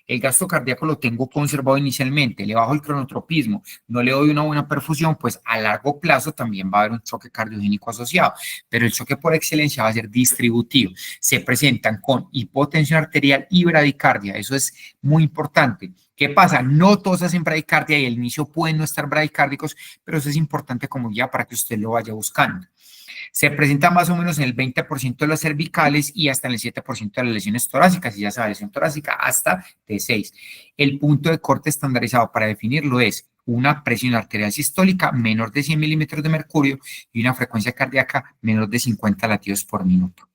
el gasto cardíaco lo tengo conservado inicialmente, le bajo el cronotropismo, no le doy una buena perfusión, pues a largo plazo también va a haber un choque cardiogénico asociado, pero el choque por excelencia va a ser distributivo. Se presentan con hipotensión arterial y bradicardia, eso es muy importante. ¿Qué pasa? No todos hacen bradicardia y al inicio pueden no estar bradicárdicos, pero eso es importante como guía para que usted lo vaya buscando. Se presenta más o menos en el 20% de las cervicales y hasta en el 7% de las lesiones torácicas, y ya sabe, lesión torácica hasta T6. El punto de corte estandarizado para definirlo es una presión arterial sistólica menor de 100 milímetros de mercurio y una frecuencia cardíaca menor de 50 latidos por minuto.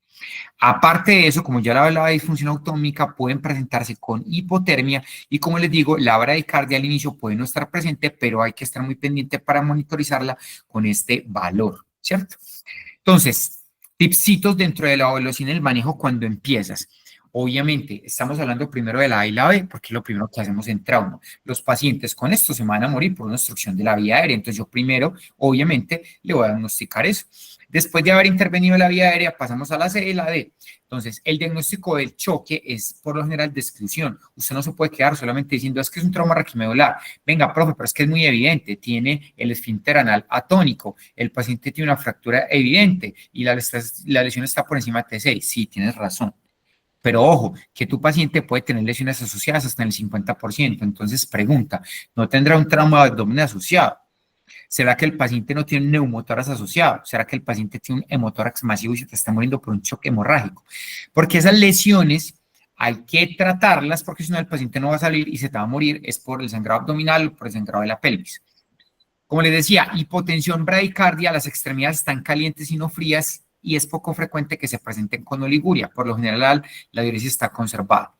Aparte de eso, como ya la hablaba de disfunción autonómica, pueden presentarse con hipotermia y como les digo, la bradicardia al inicio puede no estar presente, pero hay que estar muy pendiente para monitorizarla con este valor, ¿cierto? Entonces, tipsitos dentro de la evaluación y el manejo cuando empiezas. Obviamente, estamos hablando primero de la A y la B, porque es lo primero que hacemos en trauma. Los pacientes con esto se van a morir por una obstrucción de la vía aérea, entonces yo primero, obviamente, le voy a diagnosticar eso. Después de haber intervenido en la vía aérea, pasamos a la C y la D. Entonces, el diagnóstico del choque es, por lo general, de exclusión. Usted no se puede quedar solamente diciendo, es que es un trauma raquimedular. Venga, profe, pero es que es muy evidente. Tiene el esfínter anal atónico. El paciente tiene una fractura evidente y la lesión está por encima de T6. Sí, tienes razón. Pero ojo, que tu paciente puede tener lesiones asociadas hasta en el 50%. Entonces, pregunta, ¿no tendrá un trauma de abdomen asociado? ¿Será que el paciente no tiene un neumotórax asociado? ¿Será que el paciente tiene un hemotórax masivo y se te está muriendo por un choque hemorrágico? Porque esas lesiones hay que tratarlas porque si no el paciente no va a salir y se te va a morir es por el sangrado abdominal o por el sangrado de la pelvis. Como les decía, hipotensión, bradicardia, las extremidades están calientes y no frías y es poco frecuente que se presenten con oliguria. Por lo general, la diuresis está conservada.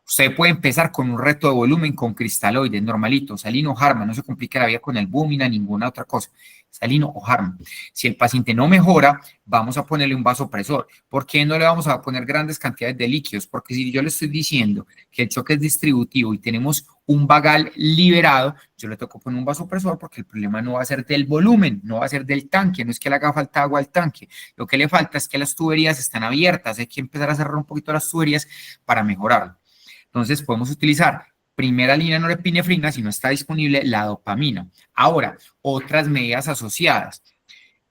Usted puede empezar con un reto de volumen con cristaloides, normalito, salino o Harman, no se complique la vida con el Búmina, ninguna otra cosa, salino o Harman. Si el paciente no mejora, vamos a ponerle un vasopresor. ¿Por qué no le vamos a poner grandes cantidades de líquidos? Porque si yo le estoy diciendo que el choque es distributivo y tenemos un vagal liberado, yo le toco poner un vasopresor porque el problema no va a ser del volumen, no va a ser del tanque, no es que le haga falta agua al tanque, lo que le falta es que las tuberías están abiertas, hay que empezar a cerrar un poquito las tuberías para mejorarlo. Entonces podemos utilizar primera línea norepinefrina si no está disponible la dopamina. Ahora, otras medidas asociadas.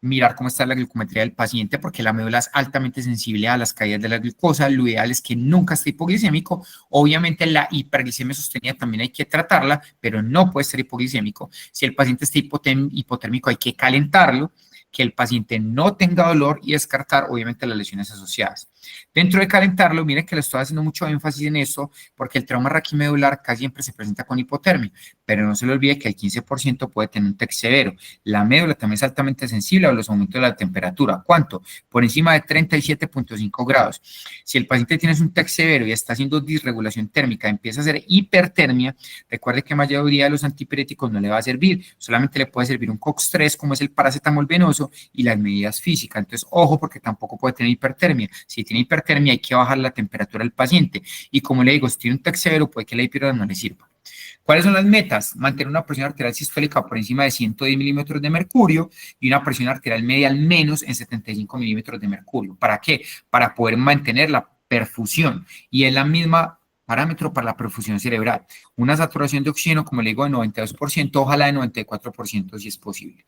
Mirar cómo está la glucometría del paciente porque la médula es altamente sensible a las caídas de la glucosa. Lo ideal es que nunca esté hipoglicémico. Obviamente la hiperglicemia sostenida también hay que tratarla, pero no puede ser hipoglicémico. Si el paciente está hipotérmico hay que calentarlo, que el paciente no tenga dolor y descartar obviamente las lesiones asociadas. Dentro de calentarlo, mire que le estoy haciendo mucho énfasis en esto porque el trauma raquimedular casi siempre se presenta con hipotermia, pero no se le olvide que el 15% puede tener un TEC severo. La médula también es altamente sensible a los aumentos de la temperatura. ¿Cuánto? Por encima de 37.5 grados. Si el paciente tiene un TEC severo y está haciendo disregulación térmica, empieza a hacer hipertermia, recuerde que la mayoría de los antipiréticos no le va a servir, solamente le puede servir un COX-3 como es el paracetamol venoso y las medidas físicas. Entonces, ojo porque tampoco puede tener hipertermia. Si tiene hipertermia hay que bajar la temperatura del paciente y como le digo, si tiene un TEC severo puede que la hipertermia no le sirva. ¿Cuáles son las metas? Mantener una presión arterial sistólica por encima de 110 milímetros de mercurio y una presión arterial media al menos en 75 milímetros de mercurio. ¿Para qué? Para poder mantener la perfusión. Y es la misma parámetro para la perfusión cerebral. Una saturación de oxígeno, como le digo, de 92%, ojalá de 94% si es posible.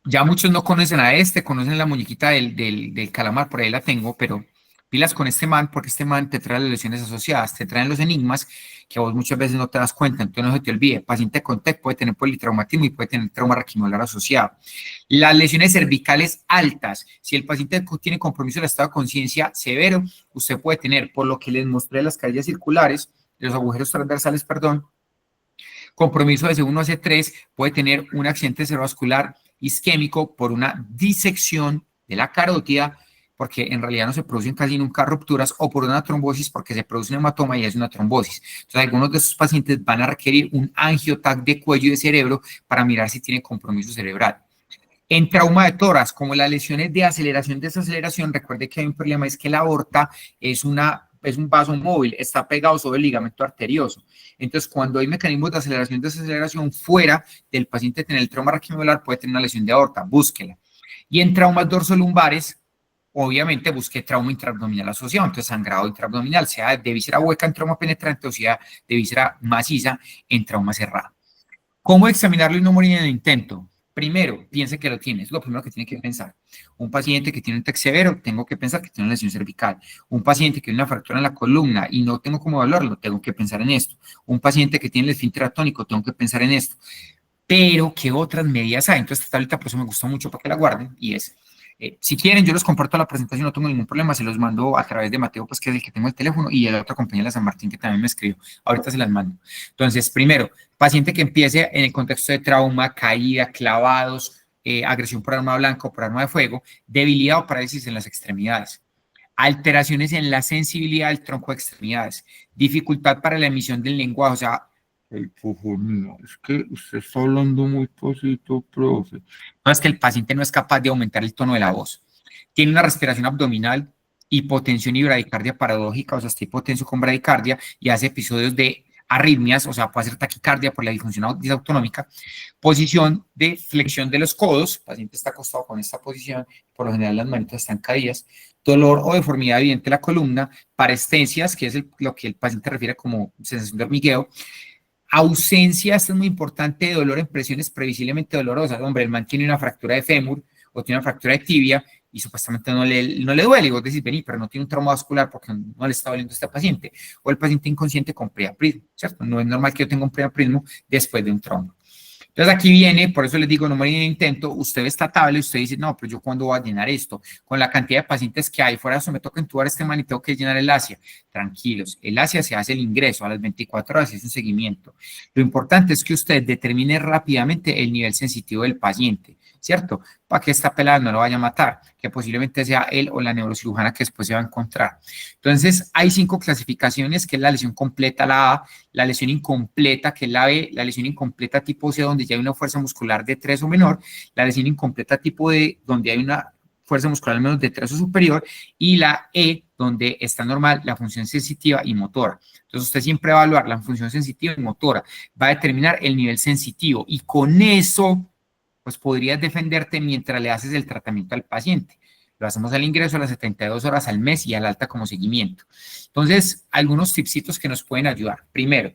Ya muchos no conocen a este, conocen la muñequita del calamar, por ahí la tengo, pero pilas con este man, porque este man te trae las lesiones asociadas, te traen los enigmas que vos muchas veces no te das cuenta, entonces no se te olvide. Paciente con TEC puede tener politraumatismo y puede tener trauma raquimolar asociado. Las lesiones cervicales altas, si el paciente tiene compromiso del estado de conciencia severo, usted puede tener, por lo que les mostré las carillas circulares, los agujeros transversales, perdón, compromiso de C1 a C3, puede tener un accidente cerebrovascular isquémico por una disección de la carótida, porque en realidad no se producen casi nunca rupturas, o por una trombosis, porque se produce un hematoma y es una trombosis. Entonces, algunos de estos pacientes van a requerir un angiotac de cuello y de cerebro para mirar si tiene compromiso cerebral. En trauma de tórax, como las lesiones de aceleración, desaceleración, recuerde que hay un problema, es que la aorta es un vaso móvil, está pegado sobre el ligamento arterioso. Entonces, cuando hay mecanismos de aceleración, desaceleración fuera del paciente tener el trauma raquimolar, puede tener una lesión de aorta, búsquela. Y en traumas dorsolumbares, obviamente busqué trauma intraabdominal asociado, entonces sangrado intraabdominal, sea de víscera hueca en trauma penetrante o sea de víscera maciza en trauma cerrado. ¿Cómo examinarlo y no morir en el intento? Primero, piense que lo tiene, es lo primero que tiene que pensar. Un paciente que tiene un TEC severo, tengo que pensar que tiene una lesión cervical. Un paciente que tiene una fractura en la columna y no tengo cómo evaluarlo, tengo que pensar en esto. Un paciente que tiene el esfínter atónico, tengo que pensar en esto. Pero, ¿qué otras medidas hay? Entonces, esta tablita por eso me gustó mucho para que la guarden y es, si quieren, yo los comparto la presentación, no tengo ningún problema, se los mando a través de Mateo, pues que es el que tengo el teléfono, y el otro compañero de San Martín que también me escribió. Ahorita se las mando. Entonces, primero, paciente que empiece en el contexto de trauma, caída, clavados, agresión por arma blanca o por arma de fuego, debilidad o parálisis en las extremidades, alteraciones en la sensibilidad del tronco de extremidades, dificultad para la emisión del lenguaje, o sea, el mío, es que usted está hablando muy pasito, profe. No, es que el paciente no es capaz de aumentar el tono de la voz. Tiene una respiración abdominal, hipotensión y bradicardia paradójica, o sea, está hipotenso con bradicardia y hace episodios de arritmias, o sea, puede hacer taquicardia por la disfunción disautonómica. Posición de flexión de los codos, el paciente está acostado con esta posición, por lo general las manitas están caídas. Dolor o deformidad evidente de la columna, parestesias, que es lo que el paciente refiere como sensación de hormigueo. Ausencia, esto es muy importante, de dolor en presiones previsiblemente dolorosas. Hombre, el man tiene una fractura de fémur o tiene una fractura de tibia y supuestamente no le duele. Y vos decís, vení, pero no tiene un trauma vascular porque no le está doliendo a este paciente. O el paciente inconsciente con priapismo, ¿cierto? No es normal que yo tenga un priapismo después de un trauma. Entonces aquí viene, por eso les digo, no me intento, usted ve esta tabla y usted dice, no, pero yo cuándo voy a llenar esto, con la cantidad de pacientes que hay, fuera de eso me toca entubar este man y tengo que llenar el ASIA. Tranquilos, el ASIA se hace el ingreso, a las 24 horas es un seguimiento. Lo importante es que usted determine rápidamente el nivel sensitivo del paciente, ¿cierto? Para que esta pelada no lo vaya a matar, que posiblemente sea él o la neurocirujana que después se va a encontrar. Entonces, hay 5 clasificaciones, que es la lesión completa, la A, la lesión incompleta, que es la B, la lesión incompleta tipo C, donde ya hay una fuerza muscular de 3 o menor, la lesión incompleta tipo D, donde hay una fuerza muscular al menos de 3 o superior, y la E, donde está normal la función sensitiva y motora. Entonces, usted siempre va a evaluar la función sensitiva y motora, va a determinar el nivel sensitivo, y con eso pues podrías defenderte mientras le haces el tratamiento al paciente. Lo hacemos al ingreso a las 72 horas al mes y al alta como seguimiento. Entonces, algunos tipsitos que nos pueden ayudar. Primero,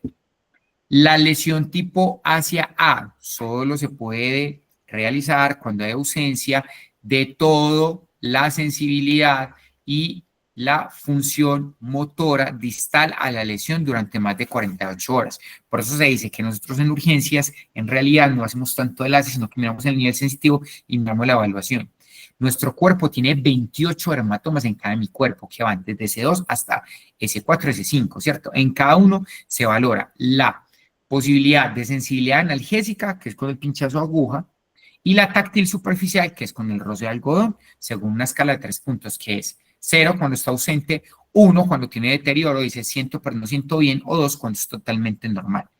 la lesión tipo hacia A solo se puede realizar cuando hay ausencia de toda la sensibilidad y la función motora distal a la lesión durante más de 48 horas. Por eso se dice que nosotros en urgencias en realidad no hacemos tanto el ASI, sino que miramos el nivel sensitivo y miramos la evaluación. Nuestro cuerpo tiene 28 dermatomas en cada cuerpo, que van desde S2 hasta S4, S5, ¿cierto? En cada uno se valora la posibilidad de sensibilidad analgésica, que es con el pinchazo de aguja, y la táctil superficial, que es con el roce de algodón, según una escala de 3 puntos, que es 0 cuando está ausente, 1 cuando tiene deterioro, dice siento pero no siento bien, o 2 cuando es totalmente normal.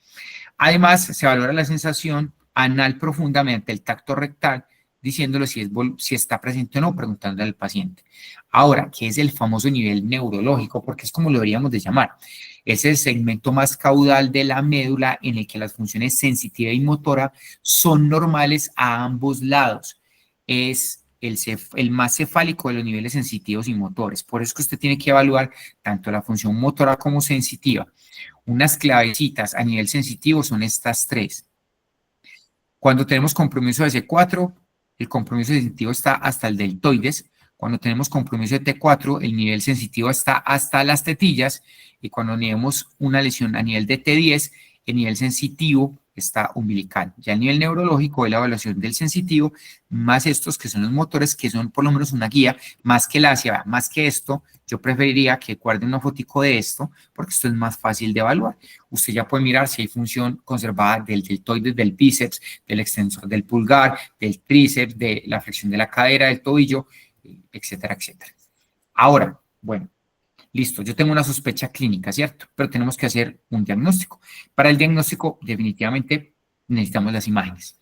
Además, se valora la sensación anal profunda mediante el tacto rectal diciéndole si está presente o no, preguntándole al paciente. Ahora, ¿qué es el famoso nivel neurológico? Porque es como lo deberíamos de llamar. Es el segmento más caudal de la médula en el que las funciones sensitiva y motora son normales a ambos lados. Es el más cefálico de los niveles sensitivos y motores. Por eso es que usted tiene que evaluar tanto la función motora como sensitiva. Unas clavecitas a nivel sensitivo son estas tres. Cuando tenemos compromiso de C4, el compromiso sensitivo está hasta el deltoides. Cuando tenemos compromiso de T4, el nivel sensitivo está hasta las tetillas. Y cuando tenemos una lesión a nivel de T10, el nivel sensitivo está umbilical. Ya el nivel neurológico es la evaluación del sensitivo, más estos que son los motores, que son por lo menos una guía, más que la ASIA, más que esto, yo preferiría que guarden una fotico de esto, porque esto es más fácil de evaluar. Usted ya puede mirar si hay función conservada del deltoides, del bíceps, del extensor del pulgar, del tríceps, de la flexión de la cadera, del tobillo, etcétera, etcétera. Ahora, bueno, listo, yo tengo una sospecha clínica, ¿cierto? Pero tenemos que hacer un diagnóstico. Para el diagnóstico, definitivamente, necesitamos las imágenes.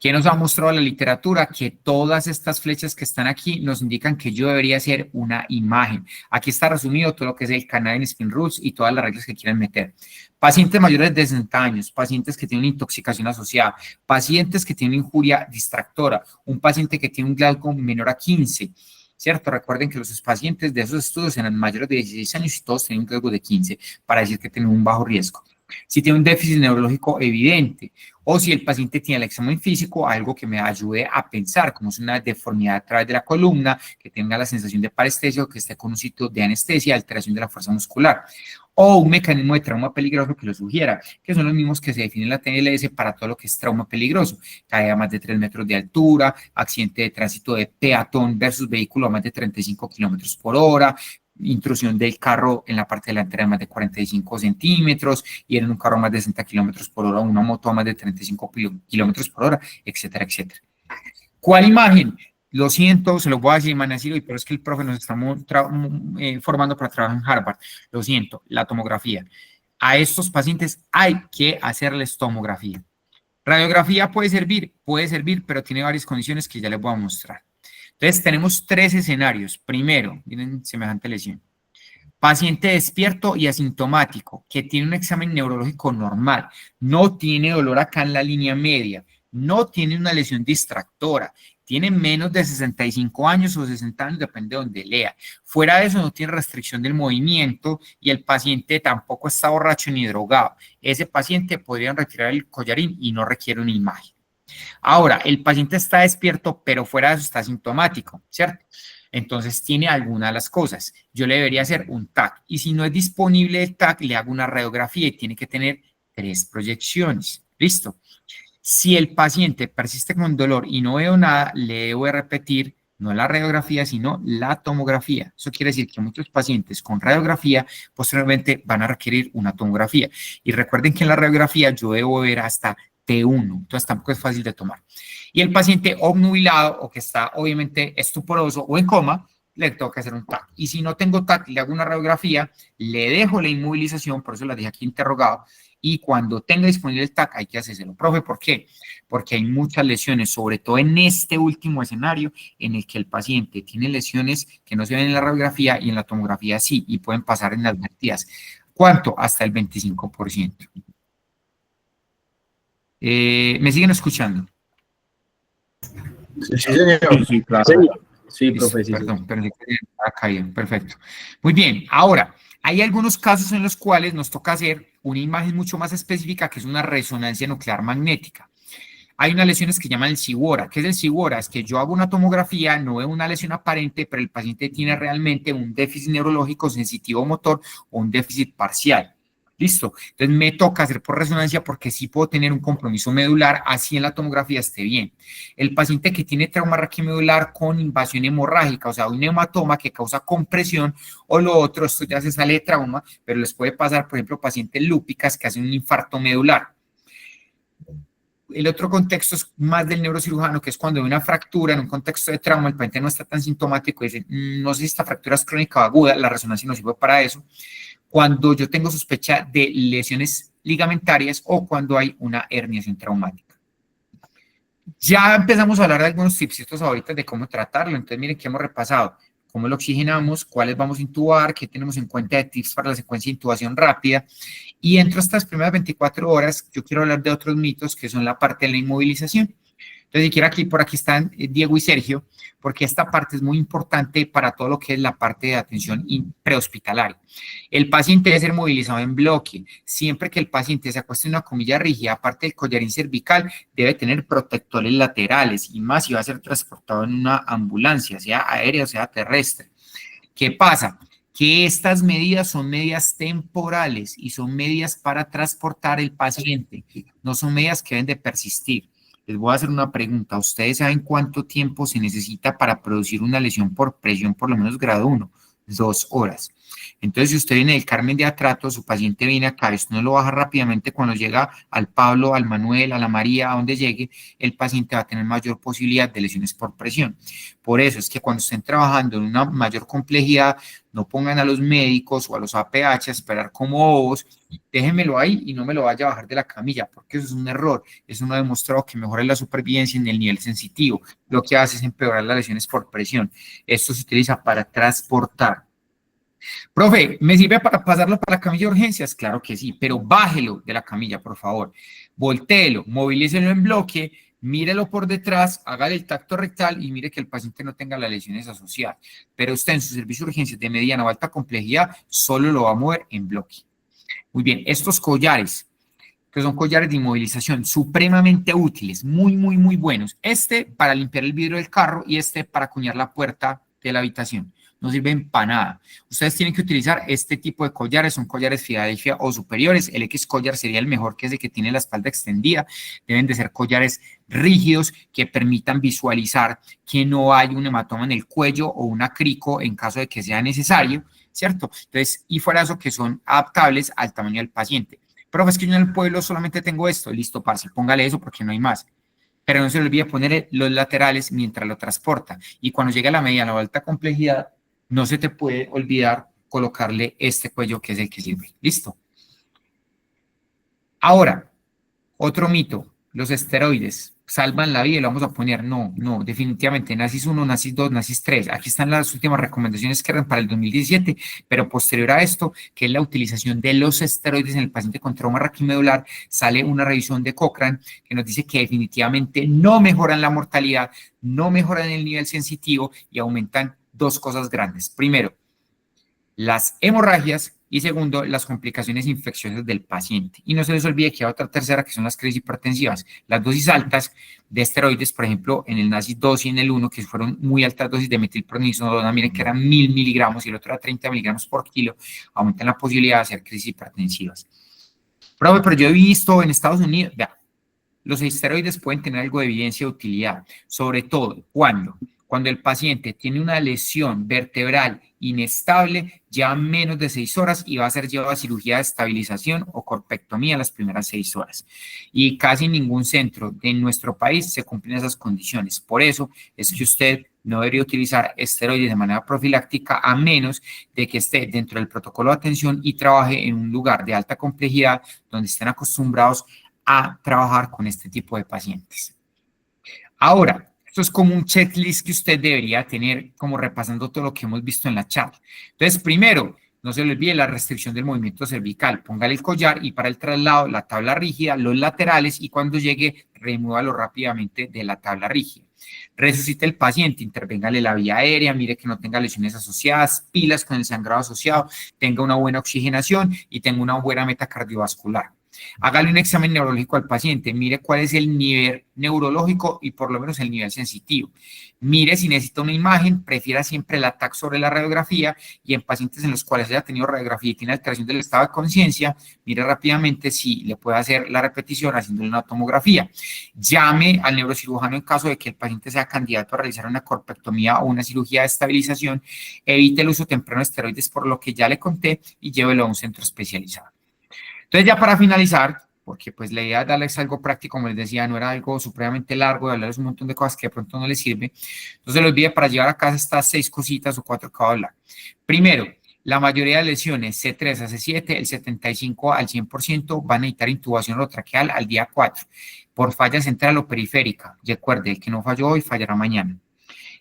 ¿Qué nos ha mostrado la literatura? Que todas estas flechas que están aquí nos indican que yo debería hacer una imagen. Aquí está resumido todo lo que es el Canadian Spin Rules y todas las reglas que quieran meter. Pacientes mayores de 60 años, pacientes que tienen una intoxicación asociada, pacientes que tienen una injuria distractora, un paciente que tiene un glaucoma menor a 15, ¿cierto? Recuerden que los pacientes de esos estudios eran mayores de 16 años y todos tenían un riesgo de 15 para decir que tienen un bajo riesgo. Si tiene un déficit neurológico evidente o si el paciente tiene el examen físico, algo que me ayude a pensar, como es una deformidad a través de la columna, que tenga la sensación de parestesia o que esté con un sitio de anestesia, alteración de la fuerza muscular, o un mecanismo de trauma peligroso que lo sugiera, que son los mismos que se definen en la TLS para todo lo que es trauma peligroso, caída a más de 3 metros de altura, accidente de tránsito de peatón versus vehículo a más de 35 kilómetros por hora, intrusión del carro en la parte delantera de más de 45 centímetros, y en un carro a más de 60 kilómetros por hora, una moto a más de 35 kilómetros por hora, etcétera, etcétera. ¿Cuál imagen? Lo siento, se lo voy a decir, Manaciro, pero es que el profe nos está formando para trabajar en Harvard. Lo siento, la tomografía. A estos pacientes hay que hacerles tomografía. Radiografía puede servir, pero tiene varias condiciones que ya les voy a mostrar. Entonces, tenemos tres escenarios. Primero, miren semejante lesión. Paciente despierto y asintomático, que tiene un examen neurológico normal, no tiene dolor acá en la línea media, no tiene una lesión distractora, tiene menos de 65 años o 60 años, depende de donde lea. Fuera de eso, no tiene restricción del movimiento y el paciente tampoco está borracho ni drogado. Ese paciente podrían retirar el collarín y no requiere una imagen. Ahora, el paciente está despierto, pero fuera de eso está asintomático, ¿cierto? Entonces tiene alguna de las cosas. Yo le debería hacer un TAC y si no es disponible el TAC, le hago una radiografía y tiene que tener 3 proyecciones. ¿Listo? Si el paciente persiste con dolor y no veo nada, le debo repetir no la radiografía, sino la tomografía. Eso quiere decir que muchos pacientes con radiografía posteriormente van a requerir una tomografía. Y recuerden que en la radiografía yo debo ver hasta T1, entonces tampoco es fácil de tomar. Y el paciente obnubilado o que está obviamente estuporoso o en coma, le tengo que hacer un TAC. Y si no tengo TAC, le hago una radiografía, le dejo la inmovilización, por eso la dejé aquí interrogado, y cuando tenga disponible el TAC hay que hacérselo. Profe, ¿por qué? Porque hay muchas lesiones, sobre todo en este último escenario, en el que el paciente tiene lesiones que no se ven en la radiografía y en la tomografía sí, y pueden pasar inadvertidas. ¿Cuánto? Hasta el 25%. ¿Me siguen escuchando? Sí, señor. Sí, claro. Sí, profe, sí. Perdón, perfecto. Muy bien, ahora, hay algunos casos en los cuales nos toca hacer una imagen mucho más específica, que es una resonancia nuclear magnética. Hay unas lesiones que llaman el SIWORA. ¿Qué es el SIWORA? Es que yo hago una tomografía, no veo una lesión aparente, pero el paciente tiene realmente un déficit neurológico sensitivo motor o un déficit parcial. ¿Listo? Entonces me toca hacer por resonancia porque sí puedo tener un compromiso medular, así en la tomografía esté bien. El paciente que tiene trauma raquimedular con invasión hemorrágica, o sea, un hematoma que causa compresión, o lo otro, esto ya se sale de trauma, pero les puede pasar, por ejemplo, pacientes lúpicas que hacen un infarto medular. El otro contexto es más del neurocirujano, que es cuando hay una fractura en un contexto de trauma, el paciente no está tan sintomático y dice, no sé si esta fractura es crónica o aguda, la resonancia no sirve para eso. Cuando yo tengo sospecha de lesiones ligamentarias o cuando hay una herniación traumática. Ya empezamos a hablar de algunos tipsitos ahorita de cómo tratarlo. Entonces, miren que hemos repasado cómo lo oxigenamos, cuáles vamos a intubar, qué tenemos en cuenta de tips para la secuencia de intubación rápida. Y dentro de estas primeras 24 horas, yo quiero hablar de otros mitos que son la parte de la inmovilización. Entonces, si quiero aquí, por aquí están Diego y Sergio, porque esta parte es muy importante para todo lo que es la parte de atención prehospitalaria. El paciente debe ser movilizado en bloque. Siempre que el paciente se acueste en una camilla rígida, aparte del collarín cervical, debe tener protectores laterales y más si va a ser transportado en una ambulancia, sea aérea o sea terrestre. ¿Qué pasa? Que estas medidas son medidas temporales y son medidas para transportar el paciente, no son medidas que deben de persistir. Les voy a hacer una pregunta. ¿Ustedes saben cuánto tiempo se necesita para producir una lesión por presión, por lo menos grado 1? 2 horas. Entonces, si usted viene del Carmen de Atrato, su paciente viene acá, esto no lo baja rápidamente cuando llega al Pablo, al Manuel, a la María, a donde llegue, el paciente va a tener mayor posibilidad de lesiones por presión. Por eso es que cuando estén trabajando en una mayor complejidad, no pongan a los médicos o a los APH a esperar como bobos, déjenmelo ahí y no me lo vaya a bajar de la camilla, porque eso es un error. Eso no ha demostrado que mejore la supervivencia en el nivel sensitivo. Lo que hace es empeorar las lesiones por presión. Esto se utiliza para transportar. Profe, ¿me sirve para pasarlo para la camilla de urgencias? Claro que sí, pero bájelo de la camilla, por favor. Voltéelo, movilícelo en bloque, mírelo por detrás, hágale el tacto rectal y mire que el paciente no tenga las lesiones asociadas. Pero usted en su servicio de urgencias de mediana o alta complejidad solo lo va a mover en bloque. Muy bien, estos collares, que son collares de inmovilización supremamente útiles, muy, muy, muy buenos. Este para limpiar el vidrio del carro y este para acuñar la puerta de la habitación. No sirven para nada. Ustedes tienen que utilizar este tipo de collares, son collares Philadelphia o superiores. El X collar sería el mejor, que es el que tiene la espalda extendida. Deben de ser collares rígidos que permitan visualizar que no hay un hematoma en el cuello o un acrico en caso de que sea necesario, ¿cierto? Entonces, y fuera de eso, que son adaptables al tamaño del paciente. Profe, es que yo en el pueblo solamente tengo esto. Listo, parce, póngale eso porque no hay más. Pero no se le olvide poner los laterales mientras lo transporta. Y cuando llegue a la mediana o alta complejidad, no se te puede olvidar colocarle este cuello que es el que sirve. Listo. Ahora, otro mito, los esteroides salvan la vida y lo vamos a poner. No, no, definitivamente. NACIS 1, NACIS 2, NACIS 3. Aquí están las últimas recomendaciones que eran para el 2017, pero posterior a esto, que es la utilización de los esteroides en el paciente con trauma raquimedular, sale una revisión de Cochrane que nos dice que definitivamente no mejoran la mortalidad, no mejoran el nivel sensitivo y aumentan dos cosas grandes. Primero, las hemorragias y segundo, las complicaciones infecciosas del paciente. Y no se les olvide que hay otra tercera, que son las crisis hipertensivas. Las dosis altas de esteroides, por ejemplo, en el NACIS 2 y en el 1, que fueron muy altas dosis de metilprednisona, miren que eran 1000 miligramos y el otro era 30 miligramos por kilo, aumentan la posibilidad de hacer crisis hipertensivas. Pero yo he visto en Estados Unidos, vea, los esteroides pueden tener algo de evidencia de utilidad, sobre todo cuando el paciente tiene una lesión vertebral inestable, ya menos de 6 horas y va a ser llevado a cirugía de estabilización o corpectomía las primeras 6 horas. Y casi ningún centro de nuestro país se cumplen esas condiciones. Por eso es que usted no debería utilizar esteroides de manera profiláctica a menos de que esté dentro del protocolo de atención y trabaje en un lugar de alta complejidad donde estén acostumbrados a trabajar con este tipo de pacientes. Ahora, esto es como un checklist que usted debería tener, como repasando todo lo que hemos visto en la charla. Entonces, primero, no se le olvide la restricción del movimiento cervical. Póngale el collar y para el traslado, la tabla rígida, los laterales y cuando llegue, remúvalo rápidamente de la tabla rígida. Resucite el paciente, intervéngale la vía aérea, mire que no tenga lesiones asociadas, pilas con el sangrado asociado, tenga una buena oxigenación y tenga una buena meta cardiovascular. Hágale un examen neurológico al paciente, mire cuál es el nivel neurológico y por lo menos el nivel sensitivo. Mire si necesita una imagen, prefiera siempre el TAC sobre la radiografía y en pacientes en los cuales haya tenido radiografía y tiene alteración del estado de conciencia, mire rápidamente si le puede hacer la repetición haciéndole una tomografía. Llame al neurocirujano en caso de que el paciente sea candidato a realizar una corpectomía o una cirugía de estabilización. Evite el uso temprano de esteroides por lo que ya le conté y llévelo a un centro especializado. Entonces, ya para finalizar, porque pues la idea es darles algo práctico, como les decía, no era algo supremamente largo, de hablarles un montón de cosas que de pronto no les sirve. Entonces, les olvide para llevar a casa estas 6 cositas o 4 que voy a hablar. Primero, La mayoría de lesiones C3 a C7, el 75 al 100% van a necesitar intubación orotraqueal al día 4 por falla central o periférica. Recuerde, el que no falló hoy fallará mañana.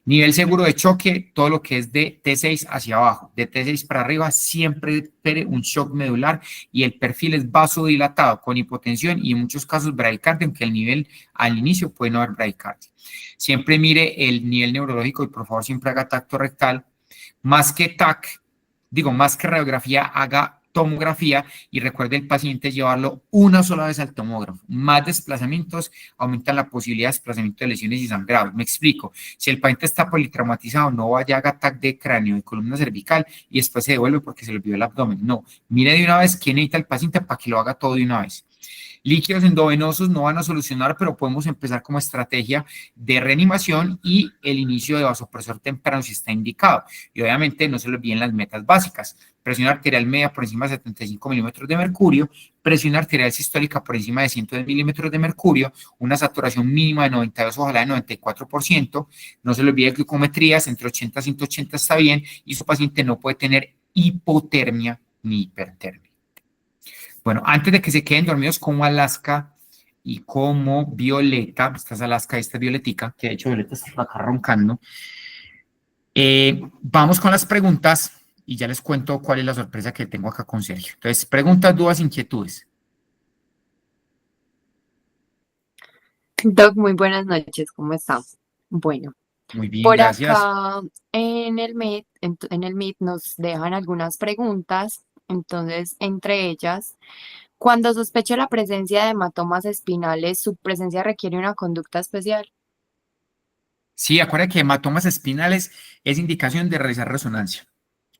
Nivel seguro de choque, todo lo que es de T6 hacia abajo, de T6 para arriba, siempre espere un shock medular y el perfil es vasodilatado con hipotensión y en muchos casos bradicardia, aunque el nivel al inicio puede no haber bradicardia. Siempre mire el nivel neurológico y por favor siempre haga tacto rectal. Más que TAC, digo, más que radiografía, haga tomografía y recuerde el paciente llevarlo una sola vez al tomógrafo. Más desplazamientos aumentan la posibilidad de desplazamiento de lesiones y sangrado. Me explico. Si el paciente está politraumatizado, no vaya a haga TAC de cráneo y columna cervical y después se devuelve porque se le olvidó el abdomen. No, mire de una vez qué necesita el paciente para que lo haga todo de una vez. Líquidos endovenosos no van a solucionar, pero podemos empezar como estrategia de reanimación y el inicio de vasopresor temprano si está indicado. Y obviamente no se le olviden las metas básicas. Presión arterial media por encima de 75 milímetros de mercurio, presión arterial sistólica por encima de 110 milímetros de mercurio, una saturación mínima de 92, ojalá de 94%. No se le olvide glucometrías, entre 80 y 180 está bien, y su paciente no puede tener hipotermia ni hipertermia. Bueno, antes de que se queden dormidos como Alaska y como Violeta, esta es Alaska y esta es Violetica, que de hecho Violeta está acá roncando, vamos con las preguntas y ya les cuento cuál es la sorpresa que tengo acá con Sergio. Entonces, preguntas, dudas, inquietudes. Doc, muy buenas noches, ¿cómo estás? Bueno, Muy bien, por gracias. acá en el Meet nos dejan algunas preguntas, entonces, entre ellas, cuando sospecho la presencia de hematomas espinales, ¿su presencia requiere una conducta especial? Sí, acuérdense que hematomas espinales es indicación de realizar resonancia.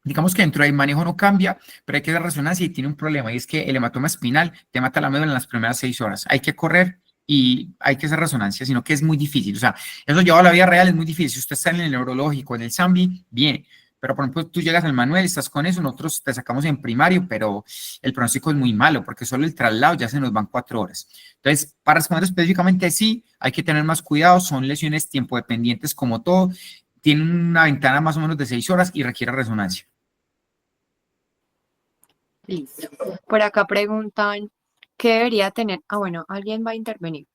Digamos que dentro del manejo no cambia, pero hay que hacer resonancia y tiene un problema, y es que el hematoma espinal te mata la médula en las primeras 6 horas. Hay que correr y hay que hacer resonancia, sino que es muy difícil. O sea, eso llevado a la vida real es muy difícil. Si usted está en el neurológico, en el SAMBI, bien. Pero, por ejemplo, tú llegas al Manuel, estás con eso, nosotros te sacamos en primario, pero el pronóstico es muy malo, porque solo el traslado ya se nos van 4 horas. Entonces, para responder específicamente, sí, hay que tener más cuidado, son lesiones tiempo dependientes como todo, tienen una ventana más o menos de 6 horas y requiere resonancia. Listo. Por acá preguntan, ¿qué debería tener? Ah, bueno, ¿alguien va a intervenir?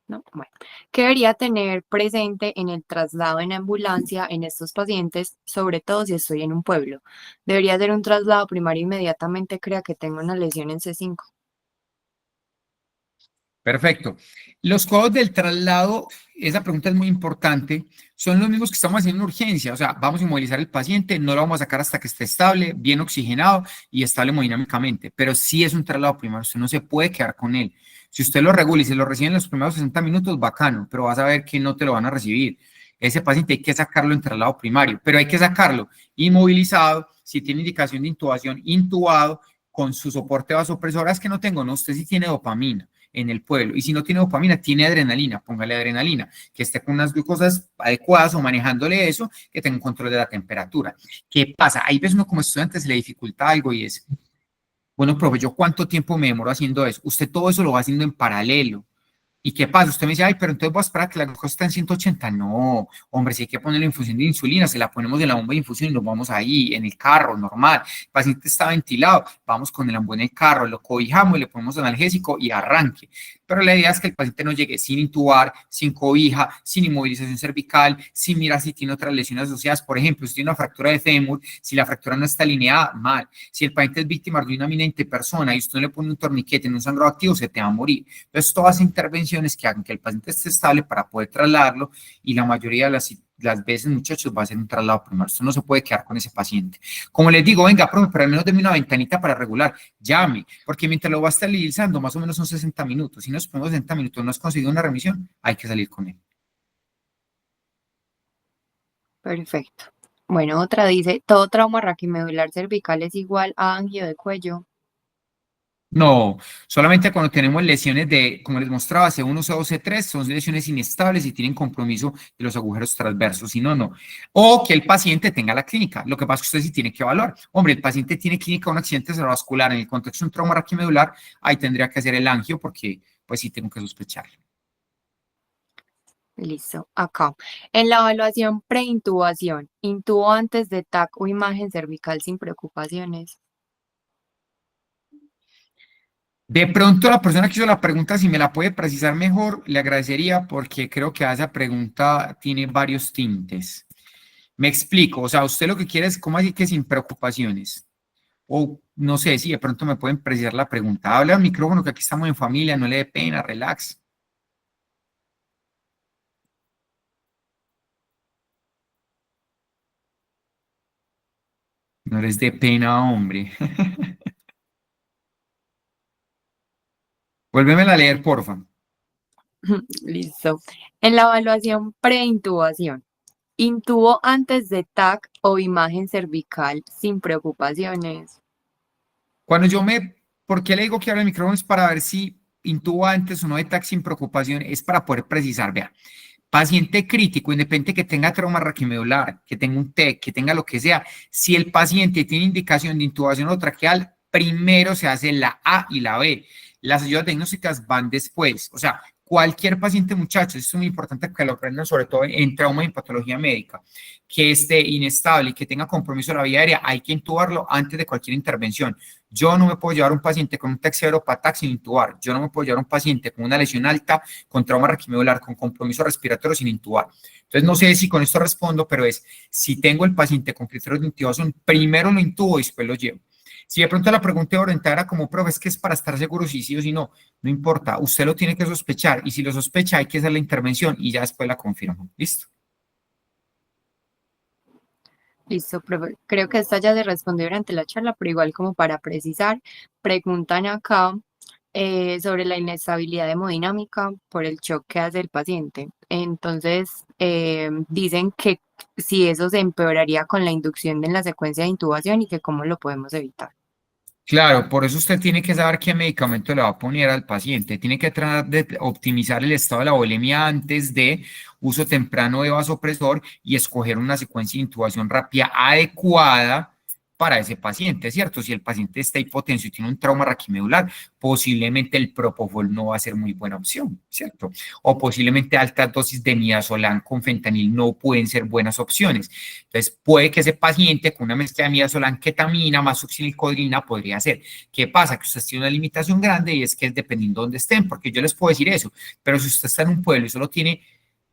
¿No? Bueno, ¿qué debería tener presente en el traslado en ambulancia en estos pacientes, sobre todo si estoy en un pueblo? ¿Debería ser un traslado primario inmediatamente crea que tengo una lesión en C5? Perfecto. Los codos del traslado, esa pregunta es muy importante, son los mismos que estamos haciendo en urgencia, o sea, vamos a inmovilizar al paciente, no lo vamos a sacar hasta que esté estable, bien oxigenado y estable hemodinámicamente, pero sí es un traslado primario, usted no se puede quedar con él. Si usted lo regula y se lo recibe en los primeros 60 minutos, bacano, pero vas a ver que no te lo van a recibir. Ese paciente hay que sacarlo en traslado primario, pero hay que sacarlo inmovilizado, si tiene indicación de intubación, intubado, con su soporte vasopresor. Es que no tengo, no, usted sí tiene dopamina en el pueblo. Y si no tiene dopamina, tiene adrenalina, póngale adrenalina, que esté con unas glucosas adecuadas o manejándole eso, que tenga un control de la temperatura. ¿Qué pasa? Ahí ves uno como estudiante se le dificulta algo y es, bueno, profe, ¿yo cuánto tiempo me demoro haciendo eso? Usted todo eso lo va haciendo en paralelo. ¿Y qué pasa? Usted me dice, ay, pero entonces voy a esperar a que la glucosa esté en 180. No, hombre, si hay que ponerle infusión de insulina, se la ponemos en la bomba de infusión y nos vamos ahí, en el carro, normal. El paciente está ventilado, vamos con el ambu en el carro, lo cobijamos, le ponemos analgésico y arranque. Pero la idea es que el paciente no llegue sin intubar, sin cobija, sin inmovilización cervical, sin mirar si tiene otras lesiones asociadas. Por ejemplo, si tiene una fractura de fémur, si la fractura no está alineada, mal. Si el paciente es víctima de una mina interpersona y usted no le pone un torniquete en un sangrado activo, se te va a morir. Entonces, todas las intervenciones que hagan que el paciente esté estable para poder trasladarlo, y la mayoría de las veces, muchachos, va a ser un traslado primario. Usted no se puede quedar con ese paciente. Como les digo, venga, profe, pero al menos denme una ventanita para regular, llame, porque mientras lo va a estar estabilizando, más o menos son 60 minutos. Si nos ponemos 60 minutos, no has conseguido una remisión, hay que salir con él. Perfecto. Bueno, otra dice, ¿todo trauma raquimedular cervical es igual a angio de cuello? No, solamente cuando tenemos lesiones de, como les mostraba, C1, C2, C3, son lesiones inestables y tienen compromiso de los agujeros transversos, si no, no. O que el paciente tenga la clínica. Lo que pasa es que usted sí tiene que evaluar. Hombre, el paciente tiene clínica de un accidente cerebrovascular en el contexto de un trauma raquimedular, ahí tendría que hacer el angio porque, pues sí, tengo que sospecharlo. Listo, acá. En la evaluación preintubación, ¿intubo antes de TAC o imagen cervical sin preocupaciones? De pronto la persona que hizo la pregunta, si me la puede precisar mejor, le agradecería porque creo que esa pregunta tiene varios tintes. Me explico, o sea, usted lo que quiere es, ¿cómo así que sin preocupaciones? O no sé si de pronto me pueden precisar la pregunta. Habla al micrófono que aquí estamos en familia, no le dé pena, relax. No les dé pena, hombre. Vuélvemela a leer, porfa. Listo. En la evaluación preintubación, ¿intubo antes de TAC o imagen cervical sin preocupaciones? Cuando ¿por qué le digo que hable el micrófono? Es para ver si intuba antes o no de TAC sin preocupación, es para poder precisar, vea. Paciente crítico, independiente que tenga trauma raquimedular, que tenga un TEC, que tenga lo que sea, si el paciente tiene indicación de intubación o traqueal, primero se hace la A y la B. Las ayudas diagnósticas van después. O sea, cualquier paciente, muchachos, esto es muy importante que lo aprendan, sobre todo en trauma y en patología médica, que esté inestable y que tenga compromiso de la vía aérea, hay que intubarlo antes de cualquier intervención. Yo no me puedo llevar un paciente con un TEC severo PATAC sin intubar. Yo no me puedo llevar un paciente con una lesión alta, con trauma raquimedular, con compromiso respiratorio sin intubar. Entonces, no sé si con esto respondo, pero es, si tengo el paciente con criterios de intubación, primero lo intubo y después lo llevo. Si de pronto la pregunta orientada era como, profe, es que es para estar seguro si sí o si no, no importa, usted lo tiene que sospechar y si lo sospecha hay que hacer la intervención y ya después la confirmo. ¿Listo? Listo, profe. Creo que esta ya se respondió durante la charla, pero igual como para precisar, preguntan acá sobre la inestabilidad hemodinámica por el shock que hace el paciente. Entonces, dicen que si eso se empeoraría con la inducción en la secuencia de intubación y que cómo lo podemos evitar. Claro, por eso usted tiene que saber qué medicamento le va a poner al paciente. Tiene que tratar de optimizar el estado de la volemia antes de uso temprano de vasopresor y escoger una secuencia de intubación rápida adecuada para ese paciente, ¿cierto? Si el paciente está hipotenso y tiene un trauma raquimedular, posiblemente el propofol no va a ser muy buena opción, ¿cierto? O posiblemente altas dosis de midazolam con fentanil no pueden ser buenas opciones. Entonces, puede que ese paciente con una mezcla de midazolam, ketamina más succinilcodelina podría ser. ¿Qué pasa? Que usted tiene una limitación grande y es que es dependiendo de dónde estén, porque yo les puedo decir eso, pero si usted está en un pueblo y solo tiene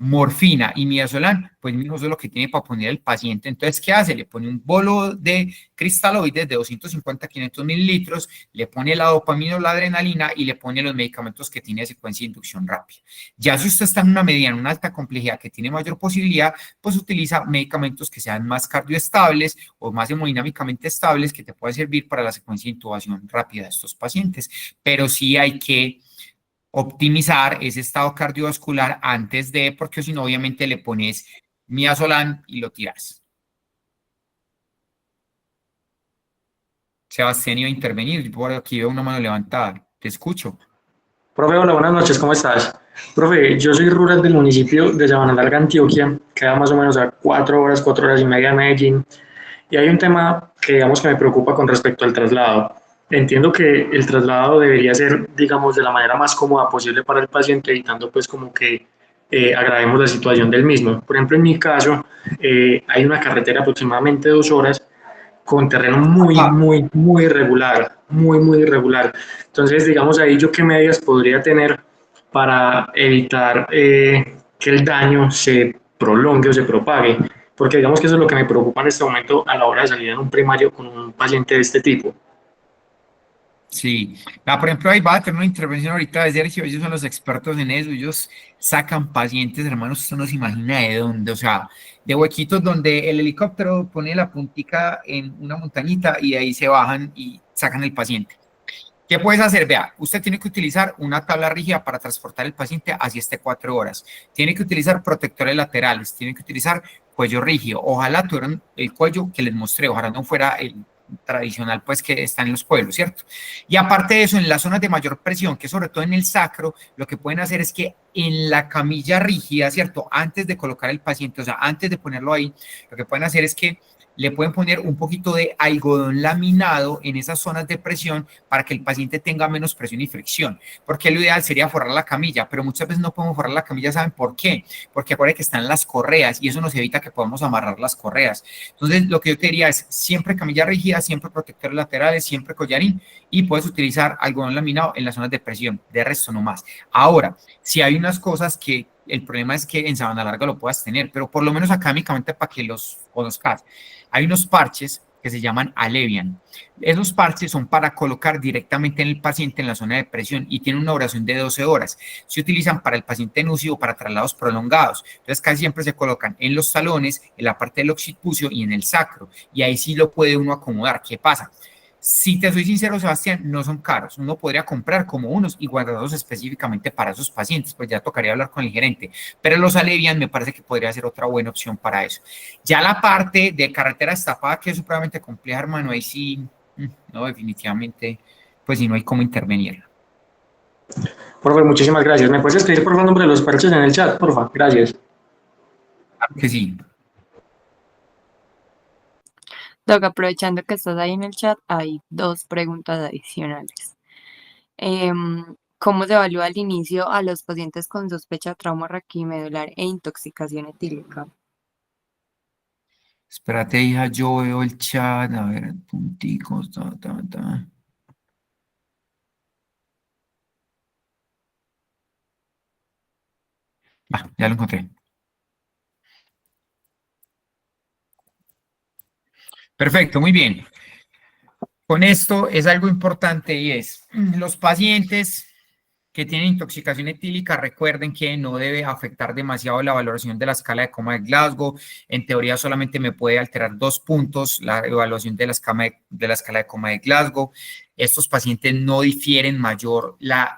morfina y midazolam, pues mismo eso es lo que tiene para poner el paciente. Entonces, ¿qué hace? Le pone un bolo de cristaloides de 250 a 500 mililitros, le pone la dopamina o la adrenalina y le pone los medicamentos que tiene de secuencia de inducción rápida. Ya si usted está en una mediana, una alta complejidad que tiene mayor posibilidad, pues utiliza medicamentos que sean más cardioestables o más hemodinámicamente estables que te puedan servir para la secuencia de intubación rápida de estos pacientes. Pero sí hay que optimizar ese estado cardiovascular antes de, porque si no, obviamente le pones midazolam y lo tiras. Sebastián iba a intervenir, yo por aquí veo una mano levantada, te escucho. Profe, hola, buenas noches, ¿cómo estás? Profe, yo soy rural del municipio de Sabana Larga, Antioquia, queda más o menos a 4 horas, 4 horas y media de Medellín, y hay un tema que digamos que me preocupa con respecto al traslado. Entiendo que el traslado debería ser, digamos, de la manera más cómoda posible para el paciente, evitando pues como que agravemos la situación del mismo. Por ejemplo, en mi caso, hay una carretera aproximadamente 2 horas con terreno muy irregular, muy irregular. Entonces, digamos ahí yo qué medidas podría tener para evitar que el daño se prolongue o se propague, porque digamos que eso es lo que me preocupa en este momento a la hora de salir en un primario con un paciente de este tipo. Sí, por ejemplo, ahí va a tener una intervención ahorita de Sergio, ellos son los expertos en eso, ellos sacan pacientes, hermanos, usted no se imagina de dónde, o sea, de huequitos donde el helicóptero pone la puntica en una montañita y de ahí se bajan y sacan el paciente. ¿Qué puedes hacer? Vea, usted tiene que utilizar una tabla rígida para transportar el paciente así esté 4 horas. Tiene que utilizar protectores laterales, tiene que utilizar cuello rígido. Ojalá tuvieran el cuello que les mostré, ojalá no fuera el tradicional pues que está en los pueblos, ¿cierto? Y aparte de eso, en las zonas de mayor presión, que sobre todo en el sacro, lo que pueden hacer es que en la camilla rígida, ¿cierto? Antes de colocar el paciente, o sea, antes de ponerlo ahí, lo que pueden hacer es que le pueden poner un poquito de algodón laminado en esas zonas de presión para que el paciente tenga menos presión y fricción, porque lo ideal sería forrar la camilla, pero muchas veces no podemos forrar la camilla, ¿saben por qué? Porque acuérdense que están las correas y eso nos evita que podamos amarrar las correas. Entonces, lo que yo te diría es siempre camilla rígida, siempre protectores laterales, siempre collarín y puedes utilizar algodón laminado en las zonas de presión, de resto no más. Ahora, si hay unas cosas que el problema es que en sabana larga lo puedas tener, pero por lo menos académicamente para que los conozcas, hay unos parches que se llaman Alevian. Esos parches son para colocar directamente en el paciente en la zona de presión y tienen una duración de 12 horas. Se utilizan para el paciente en UCI o para traslados prolongados. Entonces, casi siempre se colocan en los talones, en la parte del occipucio y en el sacro. Y ahí sí lo puede uno acomodar. ¿Qué pasa? Si te soy sincero, Sebastián, no son caros. Uno podría comprar como unos y guardarlos específicamente para esos pacientes, pues ya tocaría hablar con el gerente. Pero los Alevian me parece que podría ser otra buena opción para eso. Ya la parte de carretera destapada, que es supremamente compleja, hermano, ahí sí, no, definitivamente, pues sí, no hay cómo intervenir. Profe, muchísimas gracias. ¿Me puedes escribir por favor el nombre de los parches en el chat, por favor? Gracias. Claro que sí. Doc, aprovechando que estás ahí en el chat, hay 2 preguntas adicionales. ¿Cómo se evalúa al inicio a los pacientes con sospecha de trauma raquimedular e intoxicación etílica? Espérate, hija, yo veo el chat, a ver, punticos, ta. Ya lo encontré. Perfecto, muy bien. Con esto es algo importante y es, los pacientes que tienen intoxicación etílica, recuerden que no debe afectar demasiado la valoración de la escala de coma de Glasgow. En teoría solamente me puede alterar 2 puntos la evaluación de la escala de coma de Glasgow. Estos pacientes no difieren mayor la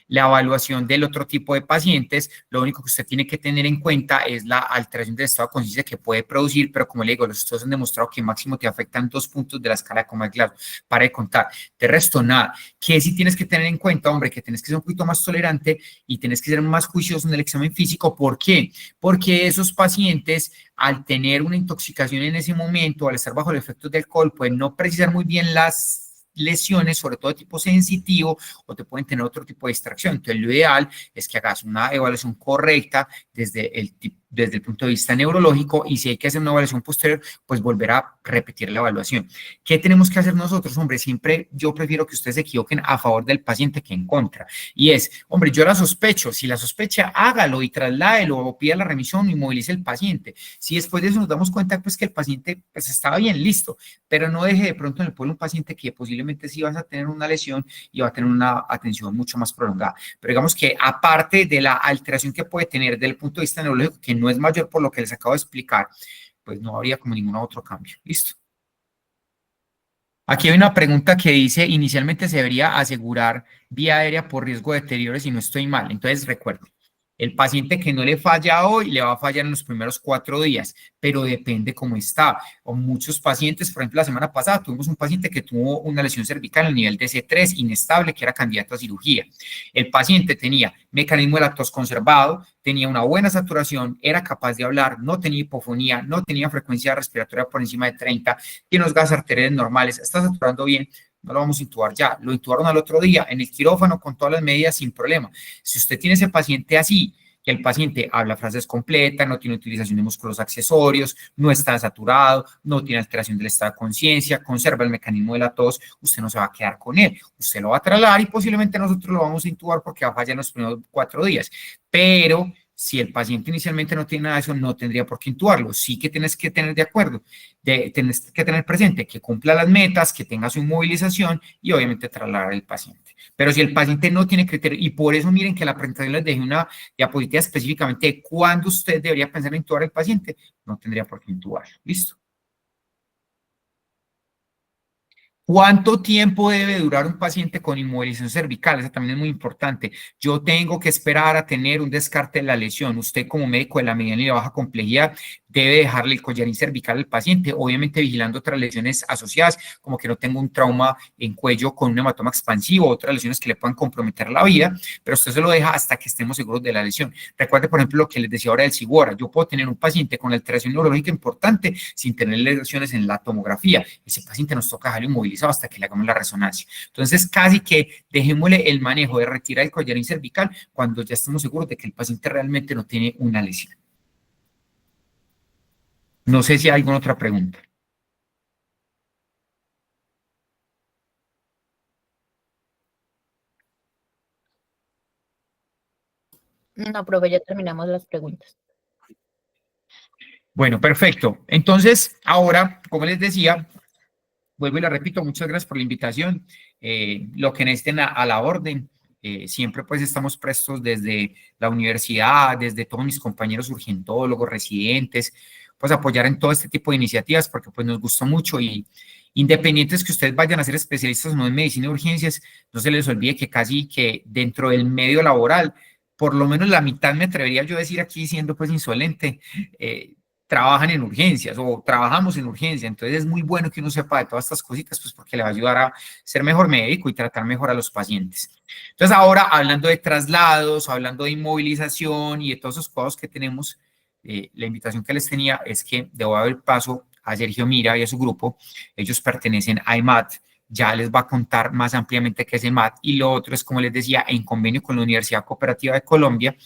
evaluación del otro tipo de pacientes. Lo único que usted tiene que tener en cuenta es la alteración del estado de conciencia que puede producir, pero como le digo, los estudios han demostrado que máximo te afectan 2 puntos de la escala de coma de Glasgow. Para de contar. De resto, nada. Que sí tienes que tener en cuenta, hombre, que tienes que ser un poquito más tolerante y tienes que ser más juicioso en el examen físico. ¿Por qué? Porque esos pacientes, al tener una intoxicación en ese momento, al estar bajo el efecto del alcohol, pueden no precisar muy bien las lesiones, sobre todo de tipo sensitivo, o te pueden tener otro tipo de distracción. Entonces, lo ideal es que hagas una evaluación correcta desde el punto de vista neurológico y si hay que hacer una evaluación posterior, pues volver a repetir la evaluación. ¿Qué tenemos que hacer nosotros? Hombre, siempre yo prefiero que ustedes se equivoquen a favor del paciente que en contra. Y es, hombre, yo la sospecho. Si la sospecha, hágalo y trasládelo o pida la remisión y movilice el paciente. Si después de eso nos damos cuenta, pues que el paciente pues estaba bien, listo, pero no deje de pronto en el pueblo un paciente que posiblemente sí vas a tener una lesión y va a tener una atención mucho más prolongada. Pero digamos que aparte de la alteración que puede tener desde el punto de vista neurológico, que no es mayor por lo que les acabo de explicar, pues no habría como ningún otro cambio. ¿Listo? Aquí hay una pregunta que dice, inicialmente se debería asegurar vía aérea por riesgo de deterioro si no estoy mal. Entonces, recuerden, el paciente que no le falla hoy, le va a fallar en los primeros 4 días, pero depende cómo está. O muchos pacientes, por ejemplo, la semana pasada tuvimos un paciente que tuvo una lesión cervical a nivel de C3 inestable, que era candidato a cirugía. El paciente tenía mecanismo de la tos conservado, tenía una buena saturación, era capaz de hablar, no tenía hipofonía, no tenía frecuencia respiratoria por encima de 30, tiene los gases arteriales normales, está saturando bien. No lo vamos a intubar ya, lo intubaron al otro día en el quirófano con todas las medidas sin problema. Si usted tiene ese paciente así, que el paciente habla frases completas, no tiene utilización de músculos accesorios, no está saturado, no tiene alteración del estado de conciencia, conserva el mecanismo de la tos, usted no se va a quedar con él, usted lo va a trasladar y posiblemente nosotros lo vamos a intubar porque va a fallar en los primeros 4 días, pero si el paciente inicialmente no tiene nada de eso, no tendría por qué intubarlo. Sí que tienes que tener de acuerdo, tienes que tener presente que cumpla las metas, que tenga su inmovilización y obviamente trasladar al paciente. Pero si el paciente no tiene criterio, y por eso miren que la presentación les dejé una diapositiva específicamente de cuándo usted debería pensar en intubar al paciente, no tendría por qué intubarlo. ¿Listo? ¿Cuánto tiempo debe durar un paciente con inmovilización cervical? Eso también es muy importante. Yo tengo que esperar a tener un descarte de la lesión. Usted como médico de la mediana y la baja complejidad debe dejarle el collarín cervical al paciente, obviamente vigilando otras lesiones asociadas, como que no tenga un trauma en cuello con un hematoma expansivo, otras lesiones que le puedan comprometer la vida, pero usted se lo deja hasta que estemos seguros de la lesión. Recuerde, por ejemplo, lo que les decía ahora del Sigora. Yo puedo tener un paciente con alteración neurológica importante sin tener lesiones en la tomografía. Ese paciente nos toca dejarlo inmovilizado hasta que le hagamos la resonancia. Entonces, casi que dejémosle el manejo de retirar el collarín cervical cuando ya estamos seguros de que el paciente realmente no tiene una lesión. No sé si hay alguna otra pregunta. No, profe, ya terminamos las preguntas. Bueno, perfecto. Entonces, ahora, como les decía, vuelvo y la repito, muchas gracias por la invitación. Lo que necesiten a la orden. Siempre pues estamos prestos desde la universidad, desde todos mis compañeros urgentólogos, residentes, pues apoyar en todo este tipo de iniciativas porque pues nos gustó mucho y independientes que ustedes vayan a ser especialistas o no en medicina de urgencias, no se les olvide que casi que dentro del medio laboral, por lo menos la mitad me atrevería yo a decir aquí siendo pues insolente, trabajan en urgencias o trabajamos en urgencia, entonces es muy bueno que uno sepa de todas estas cositas, pues porque le va a ayudar a ser mejor médico y tratar mejor a los pacientes. Entonces ahora, hablando de traslados, hablando de inmovilización y de todos esos cuadros que tenemos, la invitación que les tenía es que debo dar paso a Sergio Mira y a su grupo. Ellos pertenecen a EMAT, ya les va a contar más ampliamente qué es EMAT, y lo otro es, como les decía, en convenio con la Universidad Cooperativa de Colombia,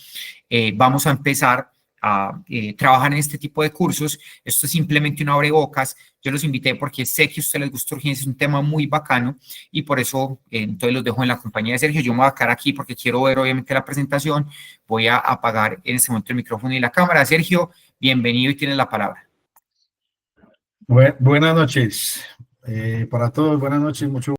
vamos a empezar a trabajar en este tipo de cursos. Esto es simplemente un abrebocas. Yo los invité porque sé que a ustedes les gusta urgencia, es un tema muy bacano y por eso entonces los dejo en la compañía de Sergio. Yo me voy a quedar aquí porque quiero ver obviamente la presentación. Voy a apagar en este momento el micrófono y la cámara. Sergio, bienvenido y tienes la palabra. Buenas noches para todos, buenas noches, mucho